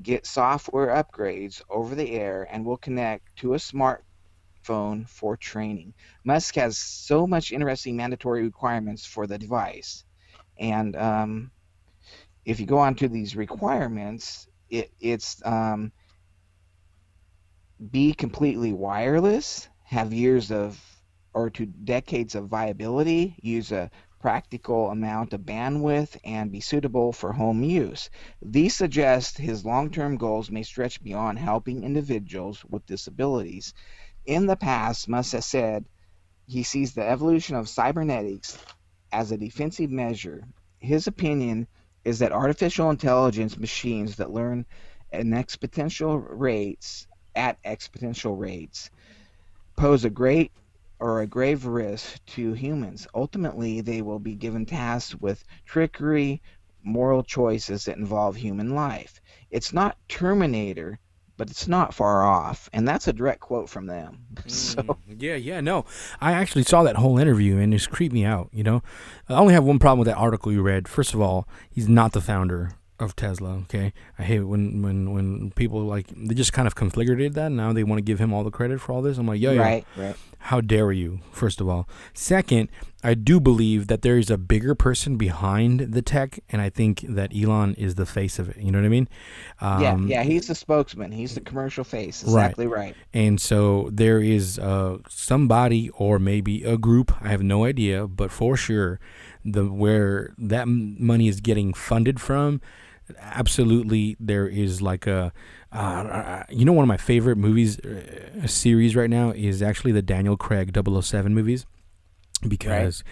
get software upgrades over the air, and will connect to a smartphone for training. Musk has so much interesting mandatory requirements for the device. And if you go on to these requirements, it's be completely wireless, have years of or to decades of viability, use a practical amount of bandwidth, and be suitable for home use. These suggest his long term goals may stretch beyond helping individuals with disabilities. In the past, Musk has said he sees the evolution of cybernetics as a defensive measure. His opinion is that artificial intelligence machines that learn at exponential rates at exponential rates pose a great or a grave risk to humans. Ultimately, they will be given tasks with trickery, moral choices that involve human life. It's not Terminator, but it's not far off. And that's a direct quote from them. So, Yeah, yeah, no. I actually saw that whole interview and it's creeped me out, you know? I only have one problem with that article you read. First of all, he's not the founder of Tesla, okay? I hate it when people like they just kind of conflated that and now they want to give him all the credit for all this. I'm like, yo, right. how dare you, first of all. Second, I do believe that there is a bigger person behind the tech, and I think that Elon is the face of it. You know what I mean? Yeah, he's the spokesman. He's the commercial face. Right. Exactly right. And so there is somebody or maybe a group, I have no idea, but for sure, where that money is getting funded from, absolutely there is like one of my favorite movies, series right now is actually the Daniel Craig 007 movies because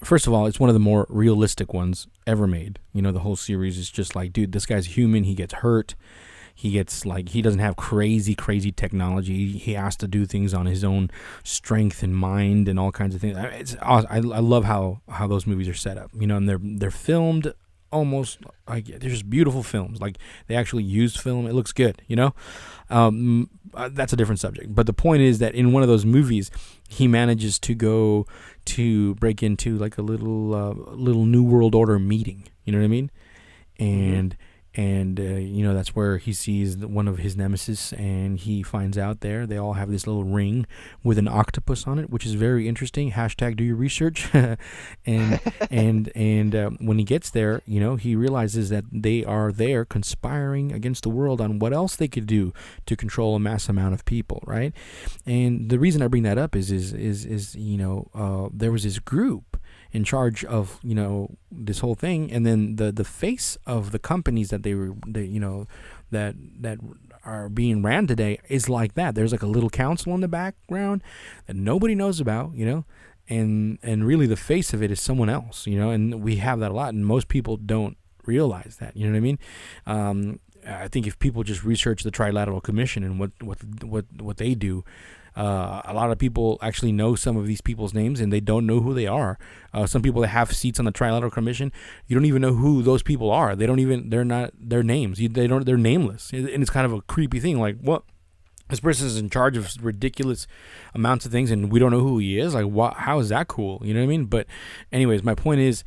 first of all, it's one of the more realistic ones ever made. You know, the whole series is just like, dude, this guy's human. He gets hurt. He gets like, he doesn't have crazy technology. He has to do things on his own strength and mind and all kinds of things. It's awesome. I love how those movies are set up, you know, and they're filmed almost like they're just beautiful films. Like they actually use film. It looks good, you know. That's a different subject. But the point is that in one of those movies, he manages to break into like a little New World Order meeting. You know what I mean? And you know, that's where he sees one of his nemesis, and he finds out they all have this little ring with an octopus on it, which is very interesting. # do your research. and when he gets there, you know, he realizes that they are there conspiring against the world on what else they could do to control a mass amount of people, right? And the reason I bring that up is you know, there was this group in charge of, you know, this whole thing, and then the face of the companies that that are being ran today is like that. There's like a little council in the background that nobody knows about, you know, and really the face of it is someone else, you know, and we have that a lot, and most people don't realize that, you know what I mean? I think if people just research the Trilateral Commission and what they do, a lot of people actually know some of these people's names and they don't know who they are. Some people that have seats on the Trilateral Commission, you don't even know who those people are. They're not their names. They're nameless. And it's kind of a creepy thing. Like, what? This person is in charge of ridiculous amounts of things and we don't know who he is. Like, what? How is that cool? You know what I mean? But anyways, my point is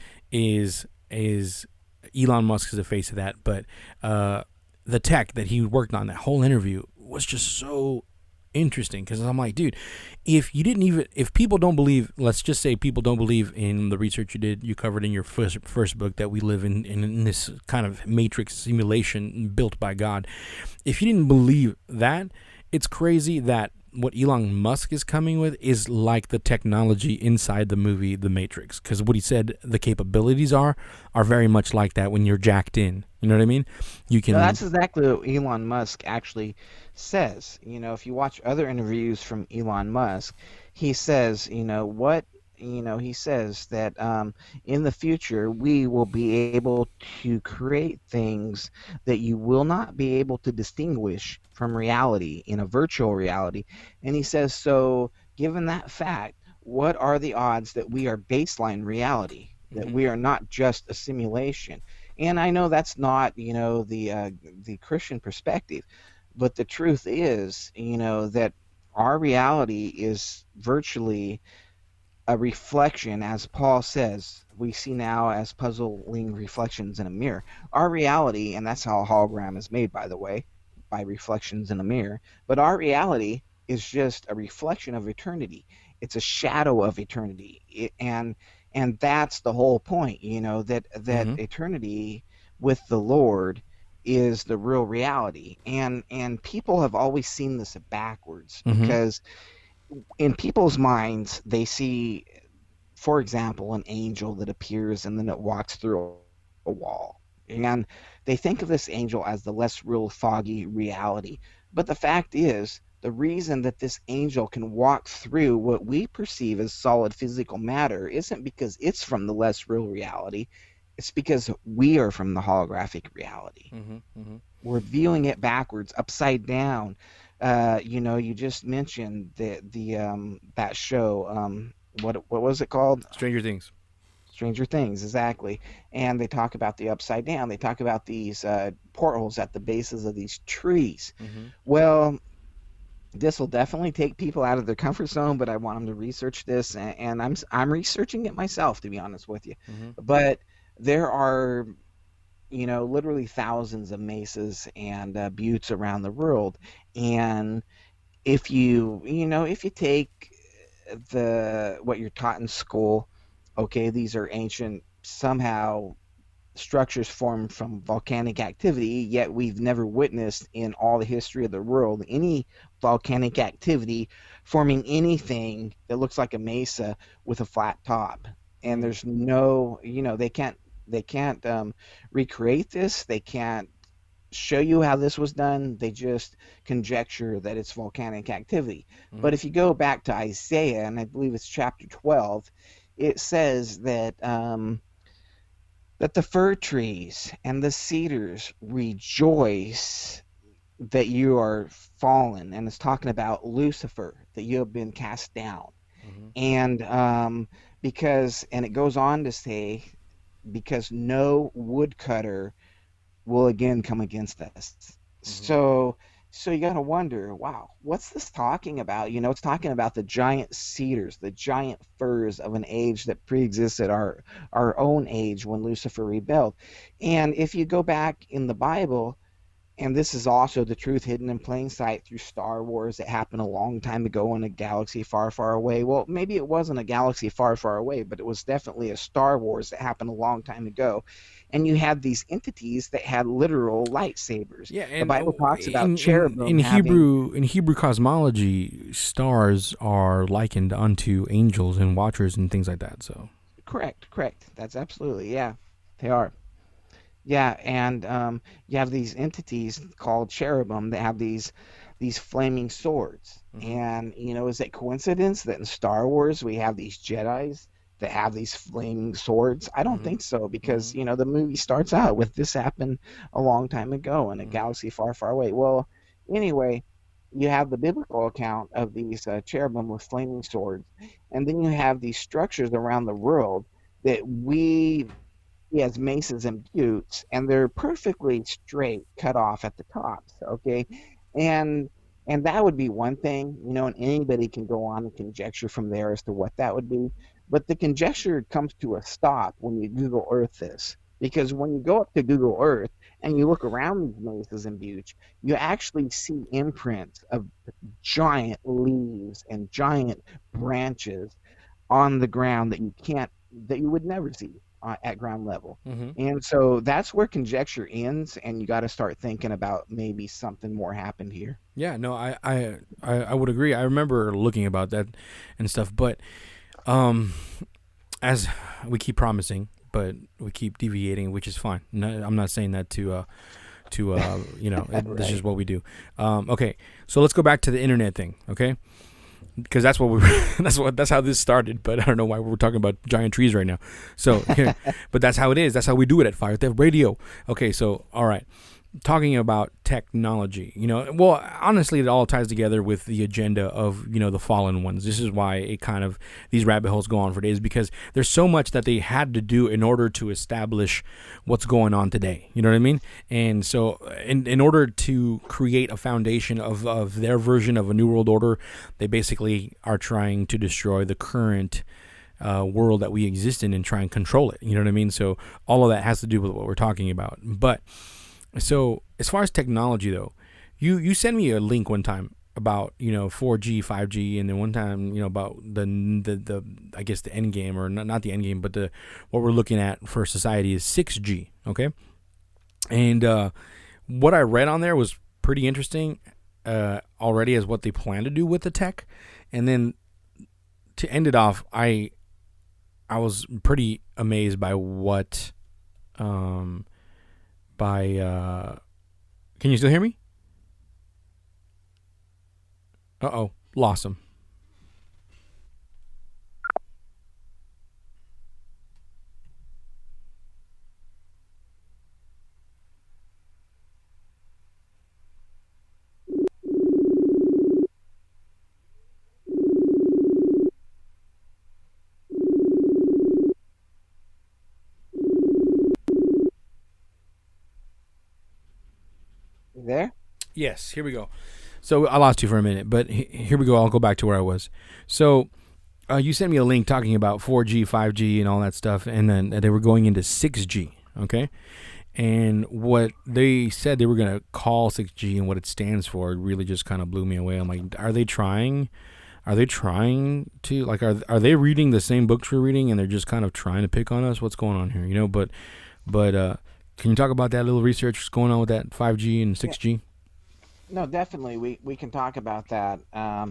Elon Musk is the face of that. But the tech that he worked on, that whole interview was just so interesting, because I'm like, dude, if people don't believe, let's just say people don't believe in the research you covered in your first book, that we live in this kind of matrix simulation built by God. If you didn't believe that, it's crazy that what Elon Musk is coming with is like the technology inside the movie The Matrix, because what he said the capabilities are very much like that when you're jacked in. You know what I mean? You can. No, that's exactly what Elon Musk actually says. You know, if you watch other interviews from Elon Musk, he says, he says that in the future we will be able to create things that you will not be able to distinguish from reality in a virtual reality. And he says, so given that fact, what are the odds that we are baseline reality, that Mm-hmm. we are not just a simulation? And I know that's not, the Christian perspective, but the truth is, that our reality is virtually a reflection, as Paul says, we see now as puzzling reflections in a mirror. Our reality, and that's how a hologram is made, by the way, by reflections in a mirror, but our reality is just a reflection of eternity. It's a shadow of eternity. And that's the whole point, that Mm-hmm. eternity with the Lord is the real reality. And people have always seen this backwards, Mm-hmm. because in people's minds, they see, for example, an angel that appears and then it walks through a wall. And they think of this angel as the less real, foggy reality. But the fact is, the reason that this angel can walk through what we perceive as solid physical matter isn't because it's from the less real reality. It's because we are from the holographic reality. Mm-hmm. Mm-hmm. We're viewing it backwards, upside down. You just mentioned the that show. What was it called? Stranger Things. Stranger Things, exactly. And they talk about the upside down. They talk about these portholes at the bases of these trees. Mm-hmm. Well, this will definitely take people out of their comfort zone, but I want them to research this, and I'm researching it myself, to be honest with you. Mm-hmm. But there are, literally thousands of mesas and buttes around the world. And if you take the what you're taught in school, okay, these are ancient, somehow structures formed from volcanic activity, yet we've never witnessed in all the history of the world any volcanic activity forming anything that looks like a mesa with a flat top. And Mm-hmm. there's no, they can't recreate this. They can't show you how this was done. They just conjecture that it's volcanic activity. Mm-hmm. But if you go back to Isaiah, and I believe it's chapter 12, it says that the fir trees and the cedars rejoice that you are fallen. And it's talking about Lucifer, that you have been cast down. Mm-hmm. And and it goes on to say, because no woodcutter will again come against us. Mm-hmm. So you got to wonder, wow, what's this talking about? It's talking about the giant cedars, the giant firs of an age that pre-existed our own age when Lucifer rebelled. And if you go back in the Bible, and this is also the truth hidden in plain sight through Star Wars that happened a long time ago in a galaxy far, far away. Well, maybe it wasn't a galaxy far, far away, but it was definitely a Star Wars that happened a long time ago. And you had these entities that had literal lightsabers. Yeah, The and Bible talks about in cherubim having. Hebrew cosmology, stars are likened unto angels and watchers and things like that. So. Correct, correct. That's absolutely, yeah, they are. Yeah, and you have these entities called cherubim that have these flaming swords. Mm-hmm. And is it coincidence that in Star Wars we have these Jedi's that have these flaming swords? I don't Mm-hmm. think so, because Mm-hmm. the movie starts out with this happened a long time ago in a Mm-hmm. galaxy far, far away. Well, anyway, you have the biblical account of these cherubim with flaming swords, and then you have these structures around the world that he has mesas and buttes, and they're perfectly straight, cut off at the tops. Okay, and and that would be one thing, and anybody can go on and conjecture from there as to what that would be. But the conjecture comes to a stop when you Google Earth this, because when you go up to Google Earth and you look around these mesas and buttes, you actually see imprints of giant leaves and giant branches on the ground that you would never see at ground level. Mm-hmm. And so that's where conjecture ends, and you got to start thinking about maybe something more happened here. Yeah, no, I would agree. I remember looking about that and stuff, but um, as we keep promising, but we keep deviating, which is fine. No, I'm not saying that this is Right. what we do. Okay, so let's go back to the internet thing, okay? Because that's what we that's how this started. But I don't know why we're talking about giant trees right now. So, but that's how it is. That's how we do it at Fire Theft Radio. Okay, so all right. talking about technology. Well, honestly, it all ties together with the agenda of the fallen ones. This is why it kind of these rabbit holes go on for days, because there's so much that they had to do in order to establish what's going on today. You know what I mean? And so, in order to create a foundation of their version of a new world order, they basically are trying to destroy the current world that we exist in and try and control it. You know what I mean? So all of that has to do with what we're talking about. But so as far as technology, though, you sent me a link one time about 4G, 5G, and then one time about the I guess the end game, or not the end game, but what we're looking at for society is 6G. Okay, and what I read on there was pretty interesting already as what they plan to do with the tech, and then to end it off, I was pretty amazed by what can you still hear me? Lost him. You there? Yes, here we go. So I lost you for a minute, but here we go. I'll go back to where I was. So you sent me a link talking about 4G, 5G, and all that stuff, and then they were going into 6G, okay? And what they said they were going to call 6G and what it stands for really just kind of blew me away. I'm like, are they trying to, like, are they reading the same books we're reading and they're just kind of trying to pick on us? What's going on here? But can you talk about that little research that's going on with that 5G and 6G? No, definitely. We can talk about that. I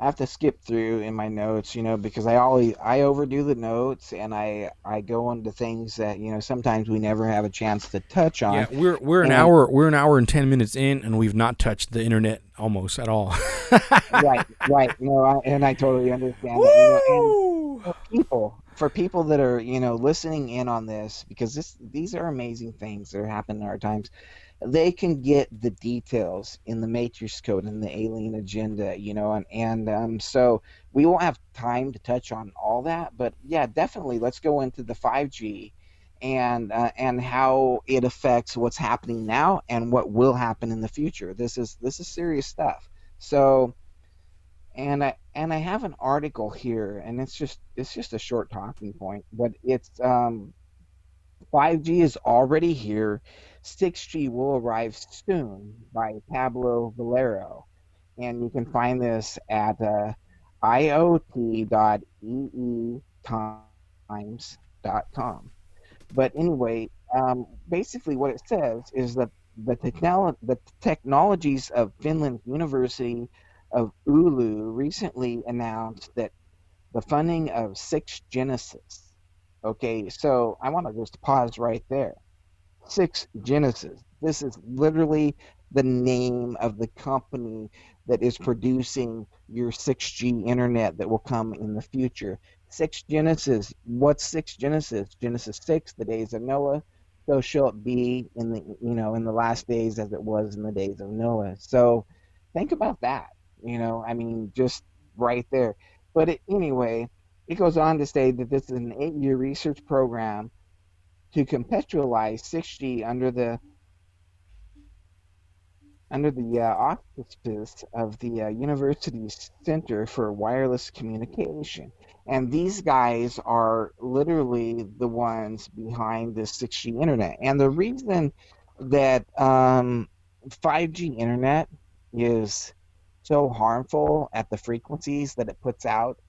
have to skip through in my notes, because I overdo the notes, and I go into things that sometimes we never have a chance to touch Yeah, on. we're an hour and 10 minutes in, and we've not touched the internet almost at all. Right, right. No, and I totally understand that. And Woo! for people that are listening in on this, because these are amazing things that are happening in our times. They can get the details in the Matrix Code and the alien agenda, and so we won't have time to touch on all that, but yeah, definitely let's go into the 5G and how it affects what's happening now and what will happen in the future. This is serious stuff. So, and I have an article here, and it's just a short talking point, but it's 5G is already here. 6G will arrive soon by Pablo Valero. And you can find this at iot.eetimes.com. But anyway, basically what it says is that the technologies of Finland's University of Oulu recently announced that the funding of 6 Genesis. Okay, so I want to just pause right there. 6 Genesis. This is literally the name of the company that is producing your 6G internet that will come in the future. 6 Genesis. What's 6 Genesis? Genesis 6, the days of Noah. So shall it be in the last days as it was in the days of Noah. So think about that. I mean, just right there. But anyway, it goes on to say that this is an 8-year research program to contextualize 6G under the auspices of the university's Center for Wireless Communication. And these guys are literally the ones behind this 6G internet. And the reason that 5G internet is so harmful at the frequencies that it puts out,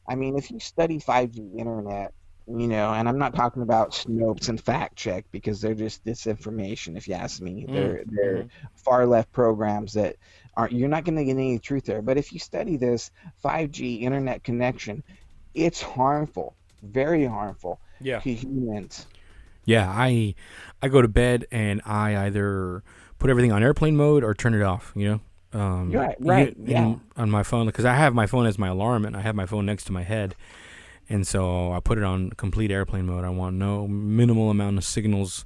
I mean, if you study 5G internet, and I'm not talking about Snopes and fact check because they're just disinformation, if you ask me. They're Mm-hmm. far left programs that aren't. You're not going to get any truth there. But if you study this 5G internet connection, it's harmful, very harmful Yeah. to humans. Yeah, I go to bed and I either put everything on airplane mode or turn it off. Right, right, yeah. On my phone, because I have my phone as my alarm and I have my phone next to my head, and so I put it on complete airplane mode. I want no minimal amount of signals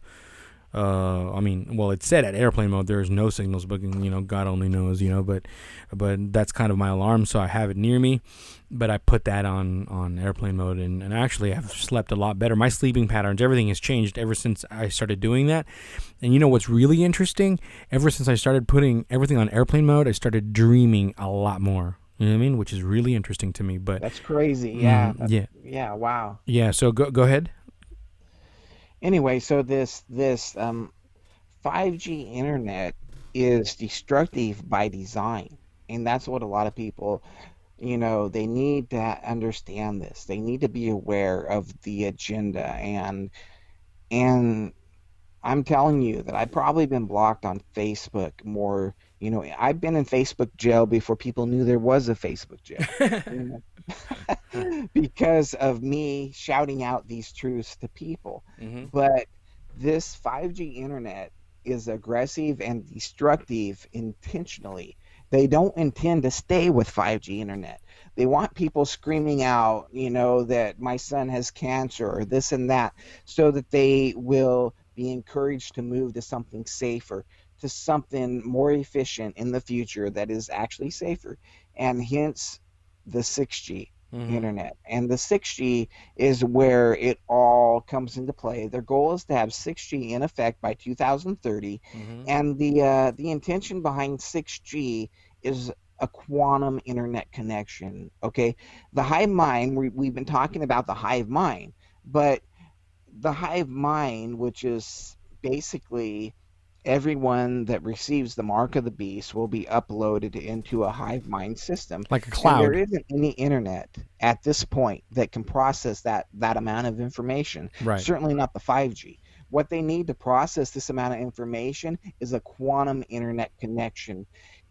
I mean, well, it said at airplane mode there is no signals, but God only knows, but that's kind of my alarm, so I have it near me. But I put that on airplane mode, and actually I've slept a lot better. My sleeping patterns, everything has changed ever since I started doing that. And you know what's really interesting? Ever since I started putting everything on airplane mode, I started dreaming a lot more. You know what I mean? Which is really interesting to me. But That's crazy. Yeah. yeah, Yeah. Wow. yeah. So go ahead. Anyway, so this 5G internet is destructive by design. And that's what a lot of people, they need to understand this. They need to be aware of the agenda, and I'm telling you that I've probably been blocked on Facebook more. I've been in Facebook jail before people knew there was a Facebook jail. You because of me shouting out these truths to people. Mm-hmm. But this 5G internet is aggressive and destructive intentionally. They don't intend to stay with 5G internet. They want people screaming out, that my son has cancer or this and that, so that they will be encouraged to move to something safer, to something more efficient in the future that is actually safer. And hence the 6G Mm-hmm. internet. And the 6G is where it all comes into play. Their goal is to have 6G in effect by 2030, Mm-hmm. and the intention behind 6G is a quantum internet connection. Okay, the hive mind. We've been talking about the hive mind, but the hive mind, which is basically everyone that receives the mark of the beast, will be uploaded into a hive mind system. Like a And there cloud. isn't any internet at this point that can process that amount of information, Right. certainly not the 5G. What they need to process this amount of information is a quantum internet connection.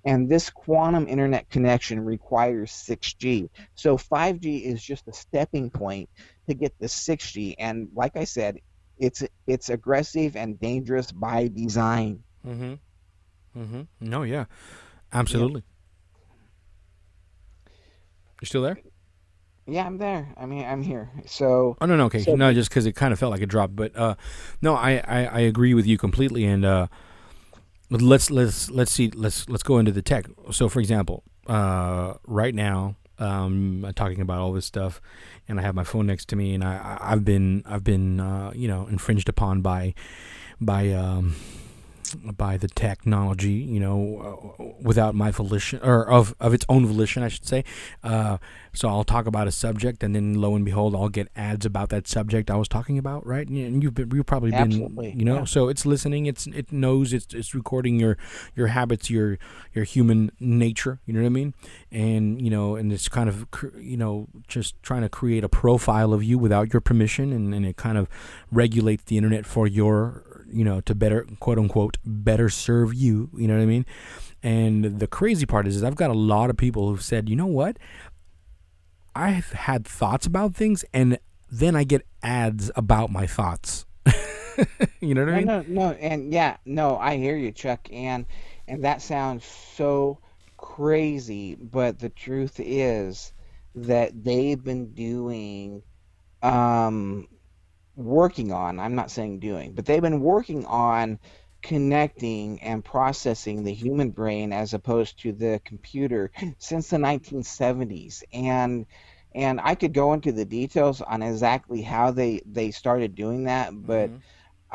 And this quantum internet connection requires 6G. So 5G is just a stepping point to get the 6G. And like I said, it's aggressive and dangerous by design. Mm-hmm. Mm-hmm. No, yeah, Yeah, absolutely. You still there? yeah, I'm there. I mean, I'm here. So, Oh no, no, okay, so no, just because it kind of felt like it dropped, but no, I agree with you completely, and let's see, let's go into the tech. So, for example, right now, I'm talking about all this stuff, and I have my phone next to me, and I've been infringed upon by the technology, without my volition, or of its own volition, I should say. So I'll talk about a subject, and then lo and behold, I'll get ads about that subject I was talking about, right? And you've probably been, absolutely, yeah. so it's listening, it knows, it's recording your habits, your human nature. You know what I mean? And and it's kind of just trying to create a profile of you without your permission, and it kind of regulates the internet for your to better, quote unquote, better serve you. You know what I mean? And the crazy part is I've got a lot of people who've said, you know what? I've had thoughts about things, and then I get ads about my thoughts. You know what I No, mean? no, no, and yeah, no, I hear you, Chuck, and that sounds so crazy, but the truth is that they've been doing um working on, I'm not saying doing, but they've been working on connecting and processing the human brain as opposed to the computer since the 1970s. And I could go into the details on exactly how they started doing that, but Mm-hmm.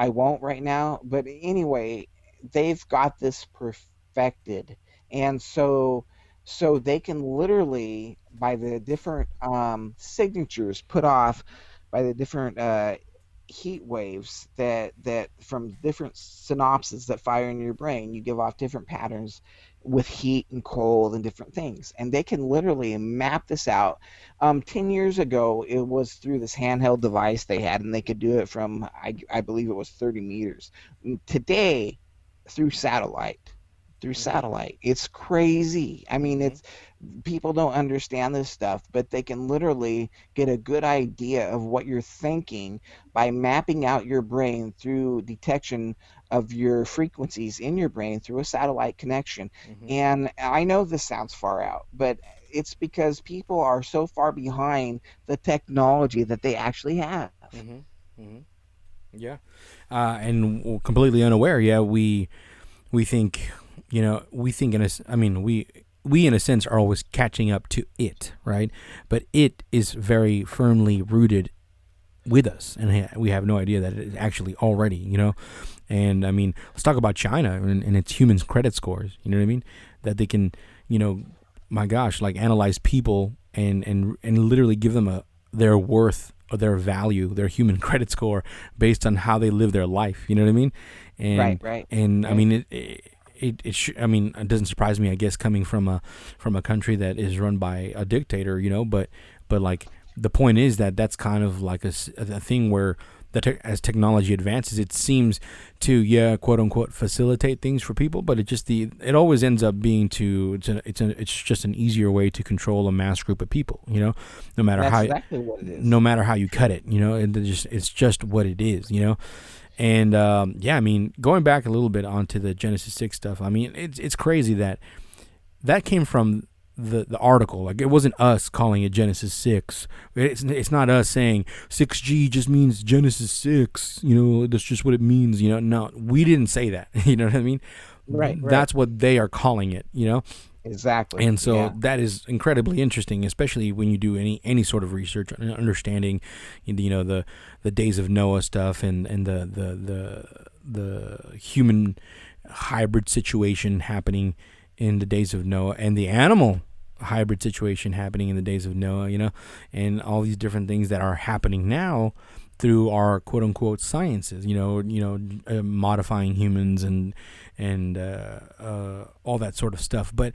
I won't right now. But anyway, they've got this perfected. And so they can literally, by the different signatures put off by the different heat waves that from different synapses that fire in your brain, you give off different patterns with heat and cold and different things. And they can literally map this out. 10 years ago, it was through this handheld device they had, and they could do it from, I believe it was 30 meters. Today, through satellite. Through Mm-hmm. satellite. It's crazy. I mean, Mm-hmm. it's people don't understand this stuff, but they can literally get a good idea of what you're thinking by mapping out your brain through detection of your frequencies in your brain through a satellite connection. Mm-hmm. And I know this sounds far out, but it's because people are so far behind the technology that they actually have. Mm-hmm. Mm-hmm. Yeah, and completely unaware. Yeah, we think, we think I mean, we in a sense are always catching up to it, right? But it is very firmly rooted with us, and we have no idea that it is actually already, And I mean, let's talk about China and its human credit scores. You know what I mean? That they can, my gosh, like analyze people and literally give them their worth or their value, their human credit score based on how they live their life. You know what I mean? Right, And right, I right. mean I mean, it doesn't surprise me, I guess, coming from a country that is run by a dictator, but like the point is that that's kind of like a thing where as technology advances, it seems to, yeah, quote unquote, facilitate things for people, but it always ends up being it's just an easier way to control a mass group of people, no matter That's how exactly what it is. no matter how you cut it, and it's just what it is, and yeah, I mean, going back a little bit onto the Genesis 6 stuff, I mean, it's crazy that came from the article. Like, it wasn't us calling it Genesis 6. It's not us saying 6G just means Genesis 6. That's just what it means. No, we didn't say that. You know what I mean? Right, right. That's what they are calling it. Exactly. And so Yeah. that is incredibly interesting, especially when you do any sort of research and understanding, the days of Noah stuff and the human hybrid situation happening in the days of Noah, and the animal hybrid situation happening in the days of Noah, and all these different things that are happening now through our quote unquote sciences, modifying humans and all that sort of stuff. But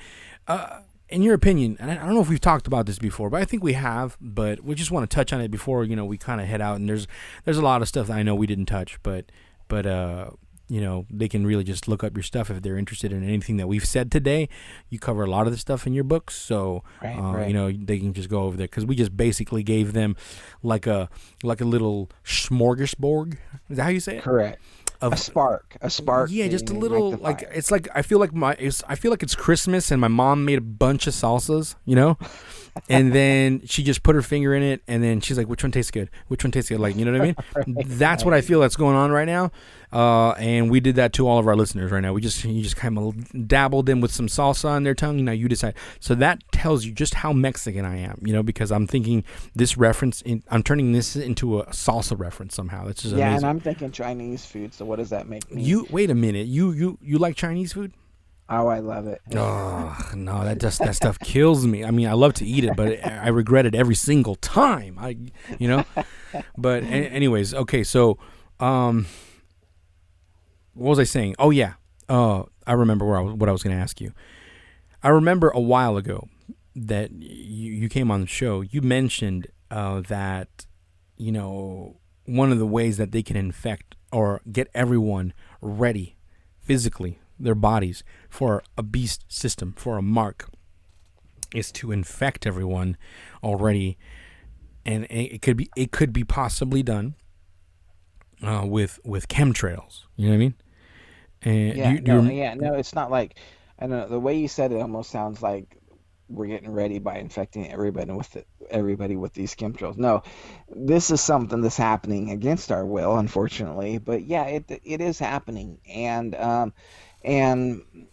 in your opinion, and I don't know if we've talked about this before, but I think we have, but we just want to touch on it before, we kind of head out. And there's a lot of stuff that I know we didn't touch, but they can really just look up your stuff if they're interested in anything that we've said today. You cover a lot of the stuff in your books, so Right, right. they can just go over there, because we just basically gave them like a little smorgasbord. Is that how you say it? Correct. Of A spark Yeah, to just a little, ignite the like, fire. it's like I feel like it's Christmas and my mom made a bunch of salsas, and then she just put her finger in it, and then she's like, "Which one tastes good? Which one tastes good?" Like, you know what I mean? Right, That's what right. I feel that's going on right now. And we did that to all of our listeners right now. You just kind of dabbled them with some salsa on their tongue. You decide. So that tells you just how Mexican I am. Because I'm thinking I'm turning this into a salsa reference somehow. That's just Yeah, and amazing. I'm thinking Chinese food, so what does that make me? You wait a minute. You like Chinese food? Oh, I love it. Oh no, that stuff kills me. I mean, I love to eat it, but I regret it every single time. You know. But anyways, okay. So, um, what was I saying? Oh yeah. I remember what I was going to ask you. I remember a while ago that you came on the show. You mentioned that one of the ways that they can infect or get everyone ready physically, their bodies, for a beast system, for a mark, is to infect everyone already, and it could be possibly done with chemtrails. You know what I mean? And Yeah, no, yeah, no, it's not like, I don't know, the way you said it almost sounds like we're getting ready by infecting everybody with these chemtrails. No, this is something that's happening against our will, unfortunately. But yeah, it is happening, and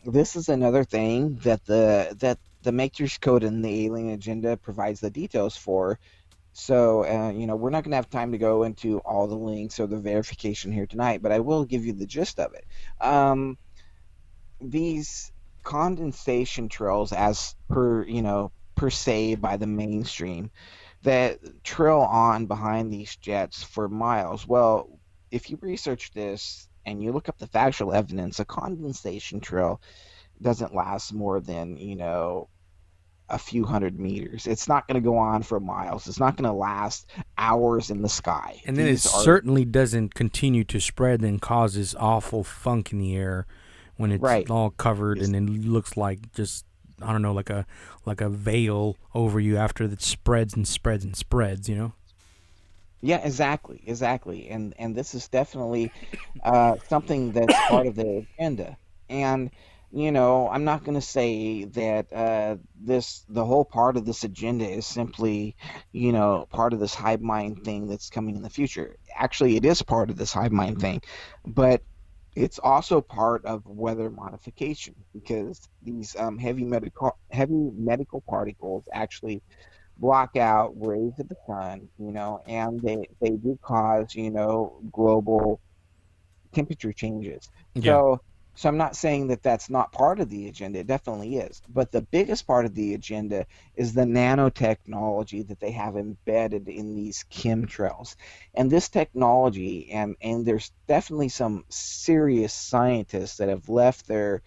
this is another thing that the Matrix Code and the Alien Agenda provides the details for. So, we're not going to have time to go into all the links or the verification here tonight, but I will give you the gist of it. Um, these condensation trails, as per se by the mainstream, that trail on behind these jets for miles. Well, if you research this and you look up the factual evidence, a condensation trail doesn't last more than, a few hundred meters. It's not going to go on for miles. It's not going to last hours in the sky. and then it These are certainly doesn't continue to spread and causes awful funk in the air when it's right. all covered It's, and it looks like just, I don't know, like a veil over you after it spreads and spreads and spreads. yeah, exactly, exactly. And this is definitely something that's part of the agenda. And I'm not going to say that the whole part of this agenda is simply, part of this hive mind thing that's coming in the future. Actually, it is part of this hive mind thing, but it's also part of weather modification because these heavy medical particles actually block out rays of the sun, and they do cause, global temperature changes. Yeah. So I'm not saying that that's not part of the agenda. It definitely is. But the biggest part of the agenda is the nanotechnology that they have embedded in these chemtrails. And this technology, and there's definitely some serious scientists that have left their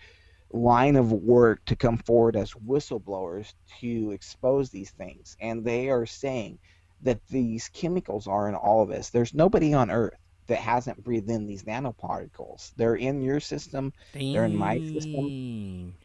line of work to come forward as whistleblowers to expose these things. And they are saying that these chemicals are in all of us. There's nobody on Earth that hasn't breathed in these nanoparticles. They're in your system, they're in my system. Dang.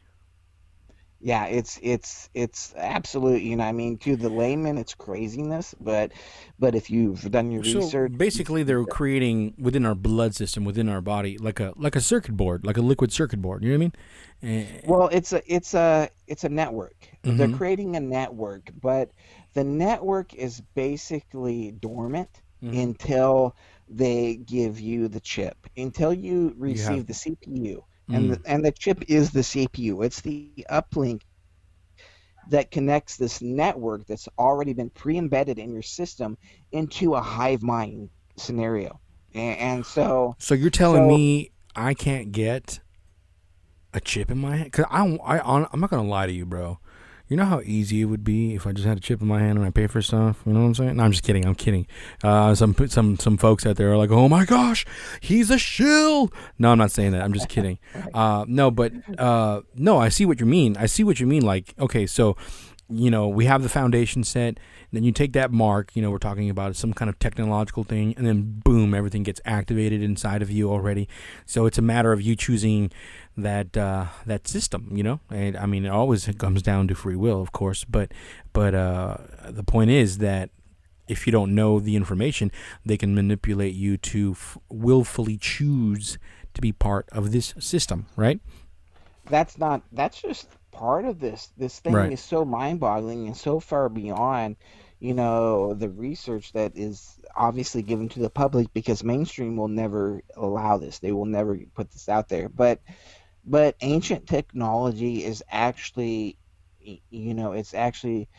Yeah, it's absolute, I mean, to the layman it's craziness, but if you've done your So research, you basically, see they're that. creating within our blood system, within our body, like a circuit board, like a liquid circuit board. You know what I mean? Well, it's a network. They're Mm-hmm. creating a network, but the network is basically dormant Mm-hmm. until they give you the chip, until you You have. receive the CPU. And Mm. the chip is the CPU. It's the uplink that connects this network that's already been pre-embedded in your system into a hive mind scenario. And so So you're telling so me I can't get a chip in my hand? Cause I'm not gonna lie to you, bro. You know how easy it would be if I just had a chip in my hand and I pay for stuff. You know what I'm saying? No, I'm just kidding. I'm kidding. Some folks out there are like, "Oh my gosh, he's a shill." No, I'm not saying that. I'm just kidding. right. No, but no, I see what you mean. I see what you mean. Like, okay, so we have the foundation set. Then you take that mark, we're talking about some kind of technological thing, and then boom, everything gets activated inside of you already. So it's a matter of you choosing that system, And I mean, it always comes down to free will, of course. But the point is that if you don't know the information, they can manipulate you to willfully choose to be part of this system, right? That's just part of this thing Right. is so mind-boggling and so far beyond the research that is obviously given to the public because mainstream will never allow this. They will never put this out there, but ancient technology is actually it's actually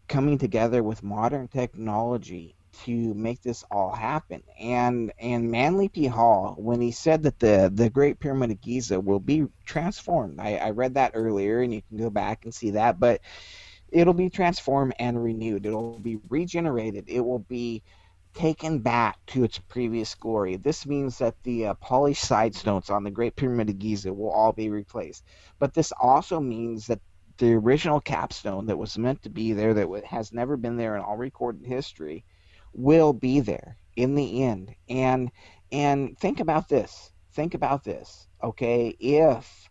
coming together with modern technology to make this all happen. And Manly P. Hall, when he said that the Great Pyramid of Giza will be transformed, I read that earlier, and you can go back and see that, but it'll be transformed and renewed. It'll be regenerated. It will be taken back to its previous glory. This means that the polished side stones on the Great Pyramid of Giza will all be replaced. But this also means that the original capstone that was meant to be there, that has never been there in all recorded history, will be there in the end. And think about this. Think about this. Okay, if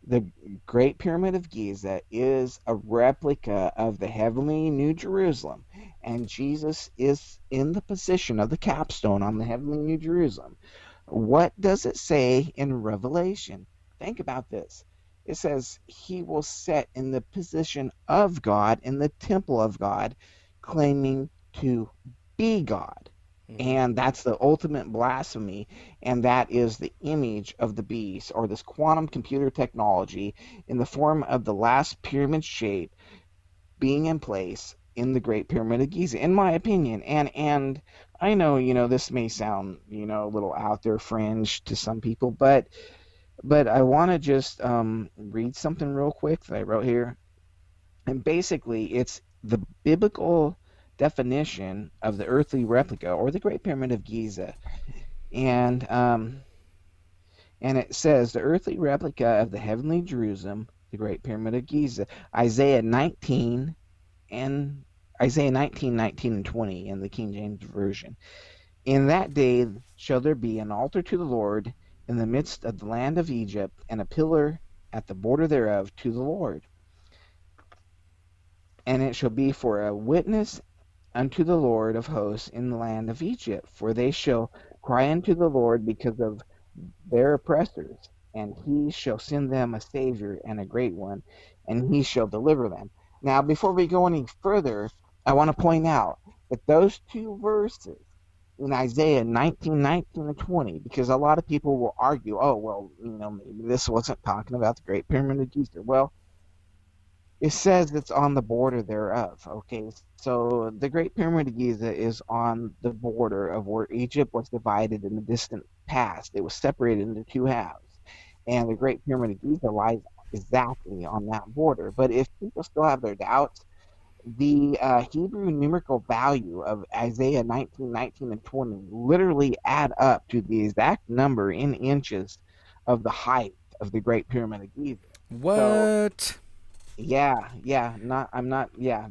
the Great Pyramid of Giza is a replica of the heavenly New Jerusalem, and Jesus is in the position of the capstone on the heavenly New Jerusalem. What does it say in Revelation? Think about this. It says, He will set in the position of God in the temple of God, claiming to be God. Mm-hmm. And that's the ultimate blasphemy. And that is the image of the beast, or this quantum computer technology in the form of the last pyramid shape being in place in the Great Pyramid of Giza, in my opinion. And I know, this may sound, a little out there fringe to some people, but I want to just read something real quick that I wrote here. And basically, it's the biblical definition of the earthly replica or the Great Pyramid of Giza. And it says the earthly replica of the heavenly Jerusalem, the Great Pyramid of Giza. Isaiah 19 and Isaiah 19:19 and 20 in the King James Version. In that day shall there be an altar to the Lord in the midst of the land of Egypt, and a pillar at the border thereof to the Lord. And it shall be for a witness unto the Lord of hosts in the land of Egypt, for they shall cry unto the Lord because of their oppressors. and he shall send them a Savior and a great one, and he shall deliver them. Now, before we go any further, I want to point out that those two verses in Isaiah 19, 19, and 20, because a lot of people will argue, oh, well, maybe this wasn't talking about the Great Pyramid of Giza. Well, it says it's on the border thereof. Okay, so the Great Pyramid of Giza is on the border of where Egypt was divided in the distant past. It was separated into two halves, and the Great Pyramid of Giza lies exactly on that border. But if people still have their doubts, the Hebrew numerical value of Isaiah 19, 19, and 20 literally add up to the exact number in inches of the height of the Great Pyramid of Giza. So What? yeah, yeah,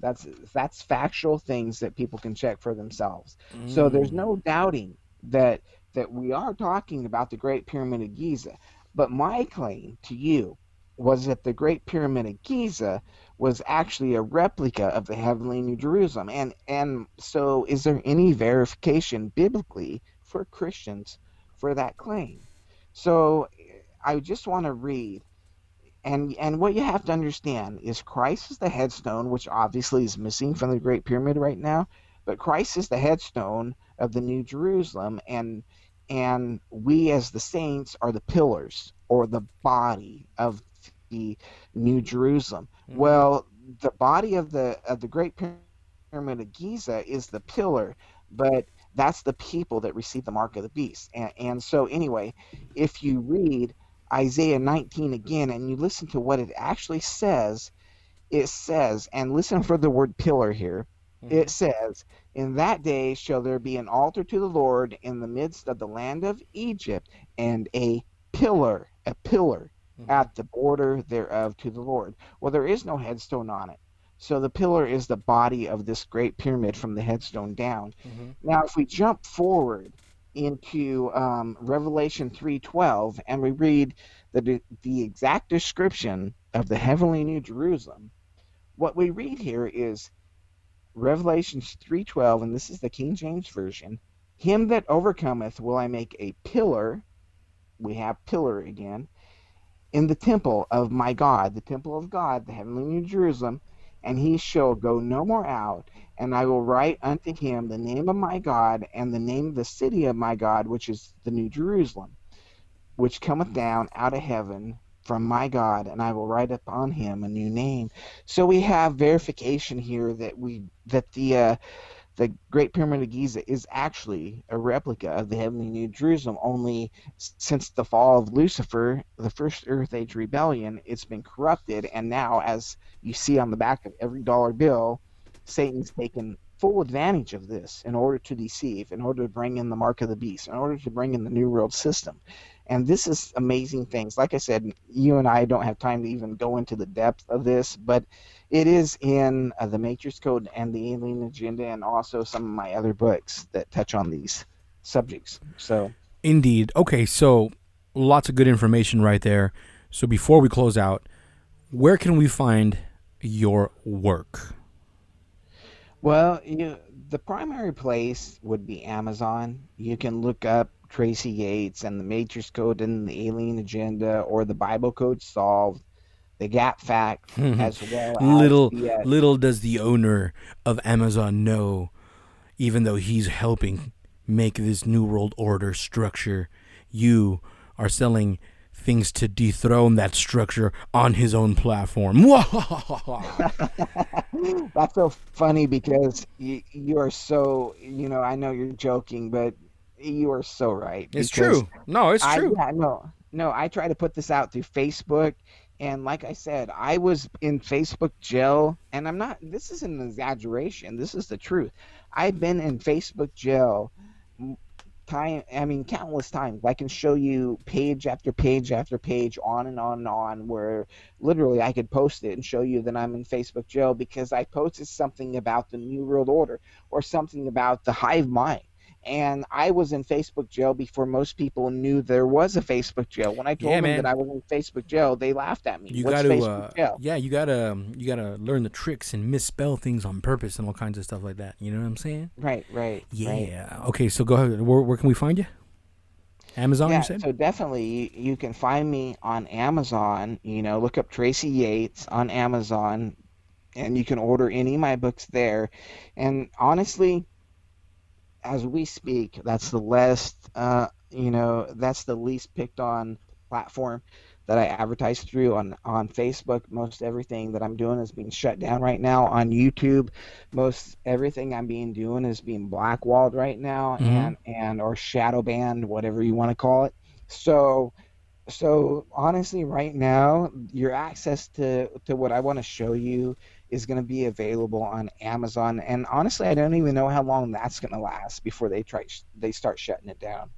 that's factual things that people can check for themselves. So there's Mm. no doubting that we are talking about the Great Pyramid of Giza. But my claim to you was that the Great Pyramid of Giza was actually a replica of the heavenly New Jerusalem. And so is there any verification biblically for Christians for that claim? So I just want to read, and what you have to understand is Christ is the headstone, which obviously is missing from the Great Pyramid right now. But Christ is the headstone of the New Jerusalem, and we as the saints are the pillars or the body of the New Jerusalem. Mm-hmm. Well, the body of the Great Pyramid of Giza is the pillar, but that's the people that receive the mark of the beast. And so anyway, if you read Isaiah 19 again and you listen to what it actually says, it says, and listen for the word pillar here. Mm-hmm. It says, in that day shall there be an altar to the Lord in the midst of the land of Egypt, and a pillar Mm-hmm. at the border thereof to the Lord. Well, there is no headstone on it. So the pillar is the body of this great pyramid from the headstone down. Mm-hmm. Now, if we jump forward into Revelation 3:12 and we read the exact description of the heavenly New Jerusalem, what we read here is Revelation 3:12, and this is the King James version. Him that overcometh will I make a pillar. We have pillar again in the temple of my God, the temple of God, the heavenly New Jerusalem, and he shall go no more out. And I will write unto him the name of my God and the name of the city of my God, which is the New Jerusalem, which cometh down out of heaven from my God, and I will write upon him a new name. So we have verification here that the Great Pyramid of Giza is actually a replica of the heavenly New Jerusalem, only since the fall of Lucifer, the first Earth Age rebellion, it's been corrupted. And now, as you see on the back of every dollar bill, Satan's taken full advantage of this in order to deceive, in order to bring in the mark of the beast, in order to bring in the New World System. And this is amazing things. Like I said, you and I don't have time to even go into the depth of this, but it is in the Matrix Code and the Alien Agenda, and also some of my other books that touch on these subjects. So, Indeed. Okay, so lots of good information right there. So before we close out, where can we find your work? well, the primary place would be Amazon. You can look up Tracy Yates and the Matrix Code and the Alien Agenda, or the Bible Code Solved, the Gap Fact, as well as little the little does the owner of Amazon know, even though he's helping make this new world order structure, you are selling things to dethrone that structure on his own platform. That's so funny because you are so, I know you're joking, but you are so right It's because true. No, it's true. yeah, no, I try to put this out through Facebook. And like I said, I was in Facebook jail, and this is an exaggeration. This is the truth. I've been in Facebook jail countless times. I can show you page after page after page, on and on and on, where literally I could post it and show you that I'm in Facebook jail because I posted something about the New World Order or something about the Hive mind. And I was in Facebook jail before most people knew there was a Facebook jail. When I Yeah, told them that man. I was in Facebook jail, they laughed at me. You got What's to, Facebook jail? yeah, you gotta learn the tricks and misspell things on purpose and all kinds of stuff like that. You know what I'm saying? Right, right, right. Yeah. Okay, so go ahead. Where can we find you? Amazon, you Yeah, said? so definitely you can find me on Amazon. Look up Tracy Yates on Amazon, and you can order any of my books there. And honestly, as we speak, that's the least picked on platform that I advertise through on Facebook. Most everything that I'm doing is being shut down right now on YouTube. Most everything I'm being doing is being blackwalled right now, Mm-hmm. and or shadow banned, whatever you want to call it. So so honestly, right now, your access to what I want to show you is going to be available on Amazon. And honestly, I don't even know how long that's going to last before they start shutting it down.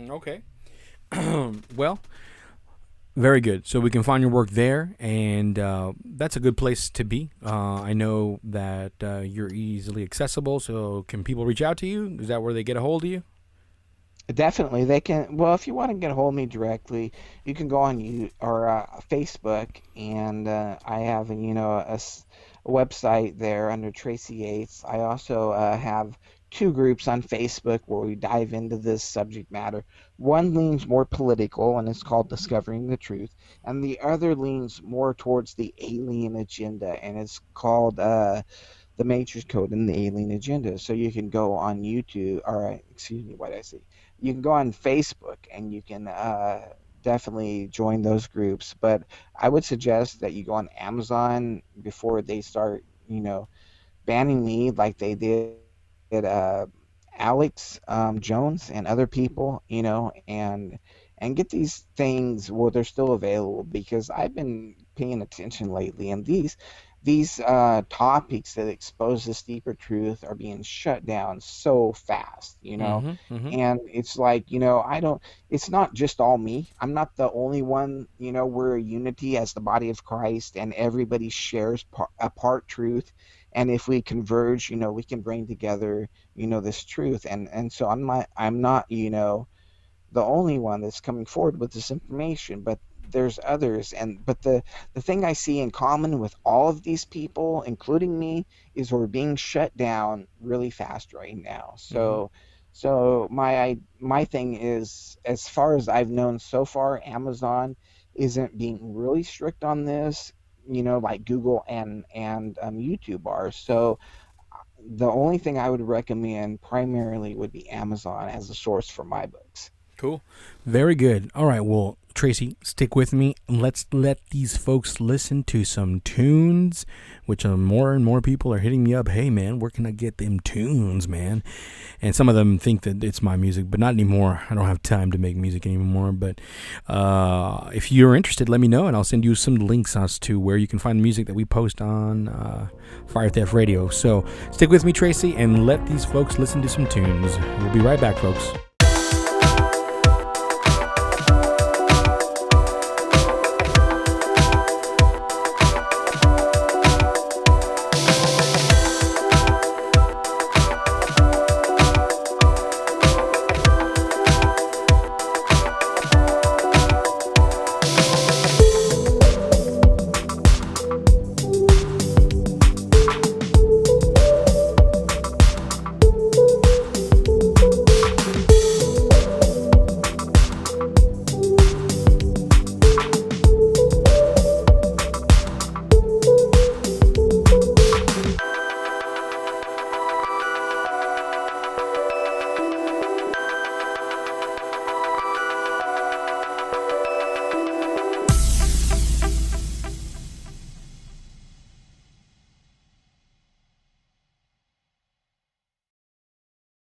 Okay. Well, very good. So we can find your work there, and that's a good place to be. I know that you're easily accessible, so can people reach out to you? Is that where they get a hold of you? Definitely, they can. Well, if you want to get a hold of me directly, you can go on you or Facebook, and I have a website there under Tracy Yates. I also have two groups on Facebook where we dive into this subject matter. One leans more political, and it's called Discovering the Truth, and the other leans more towards the alien agenda, and it's called the Matrix Code and the Alien Agenda. So you can go on YouTube, or excuse me, what did I say? You can go on Facebook and you can definitely join those groups. But I would suggest that you go on Amazon before they start, banning me like they did Alex Jones and other people, and get these things while they're still available because I've been paying attention lately, and these topics that expose this deeper truth are being shut down so fast, Mm-hmm. Mm-hmm. and it's like, I don't, it's not just all me. I'm not the only one. We're a unity as the body of Christ, and everybody shares a part truth. And if we converge, we can bring together, this truth. And so I'm not, the only one that's coming forward with this information, but there's others. And but the thing I see in common with all of these people, including me, is we're being shut down really fast right now. Mm-hmm. So my thing is, as far as I've known so far, Amazon isn't being really strict on this, like Google and YouTube are. So the only thing I would recommend primarily would be Amazon as a source for my books. Cool. Very good. All right. Well, Tracy, stick with me. Let's let these folks listen to some tunes, which more and more people are hitting me up. Hey, man, where can I get them tunes, man? And some of them think that it's my music, but not anymore. I don't have time to make music anymore. But if you're interested, let me know, and I'll send you some links as to where you can find the music that we post on Fire Theft Radio. So stick with me, Tracy, and let these folks listen to some tunes. We'll be right back, folks.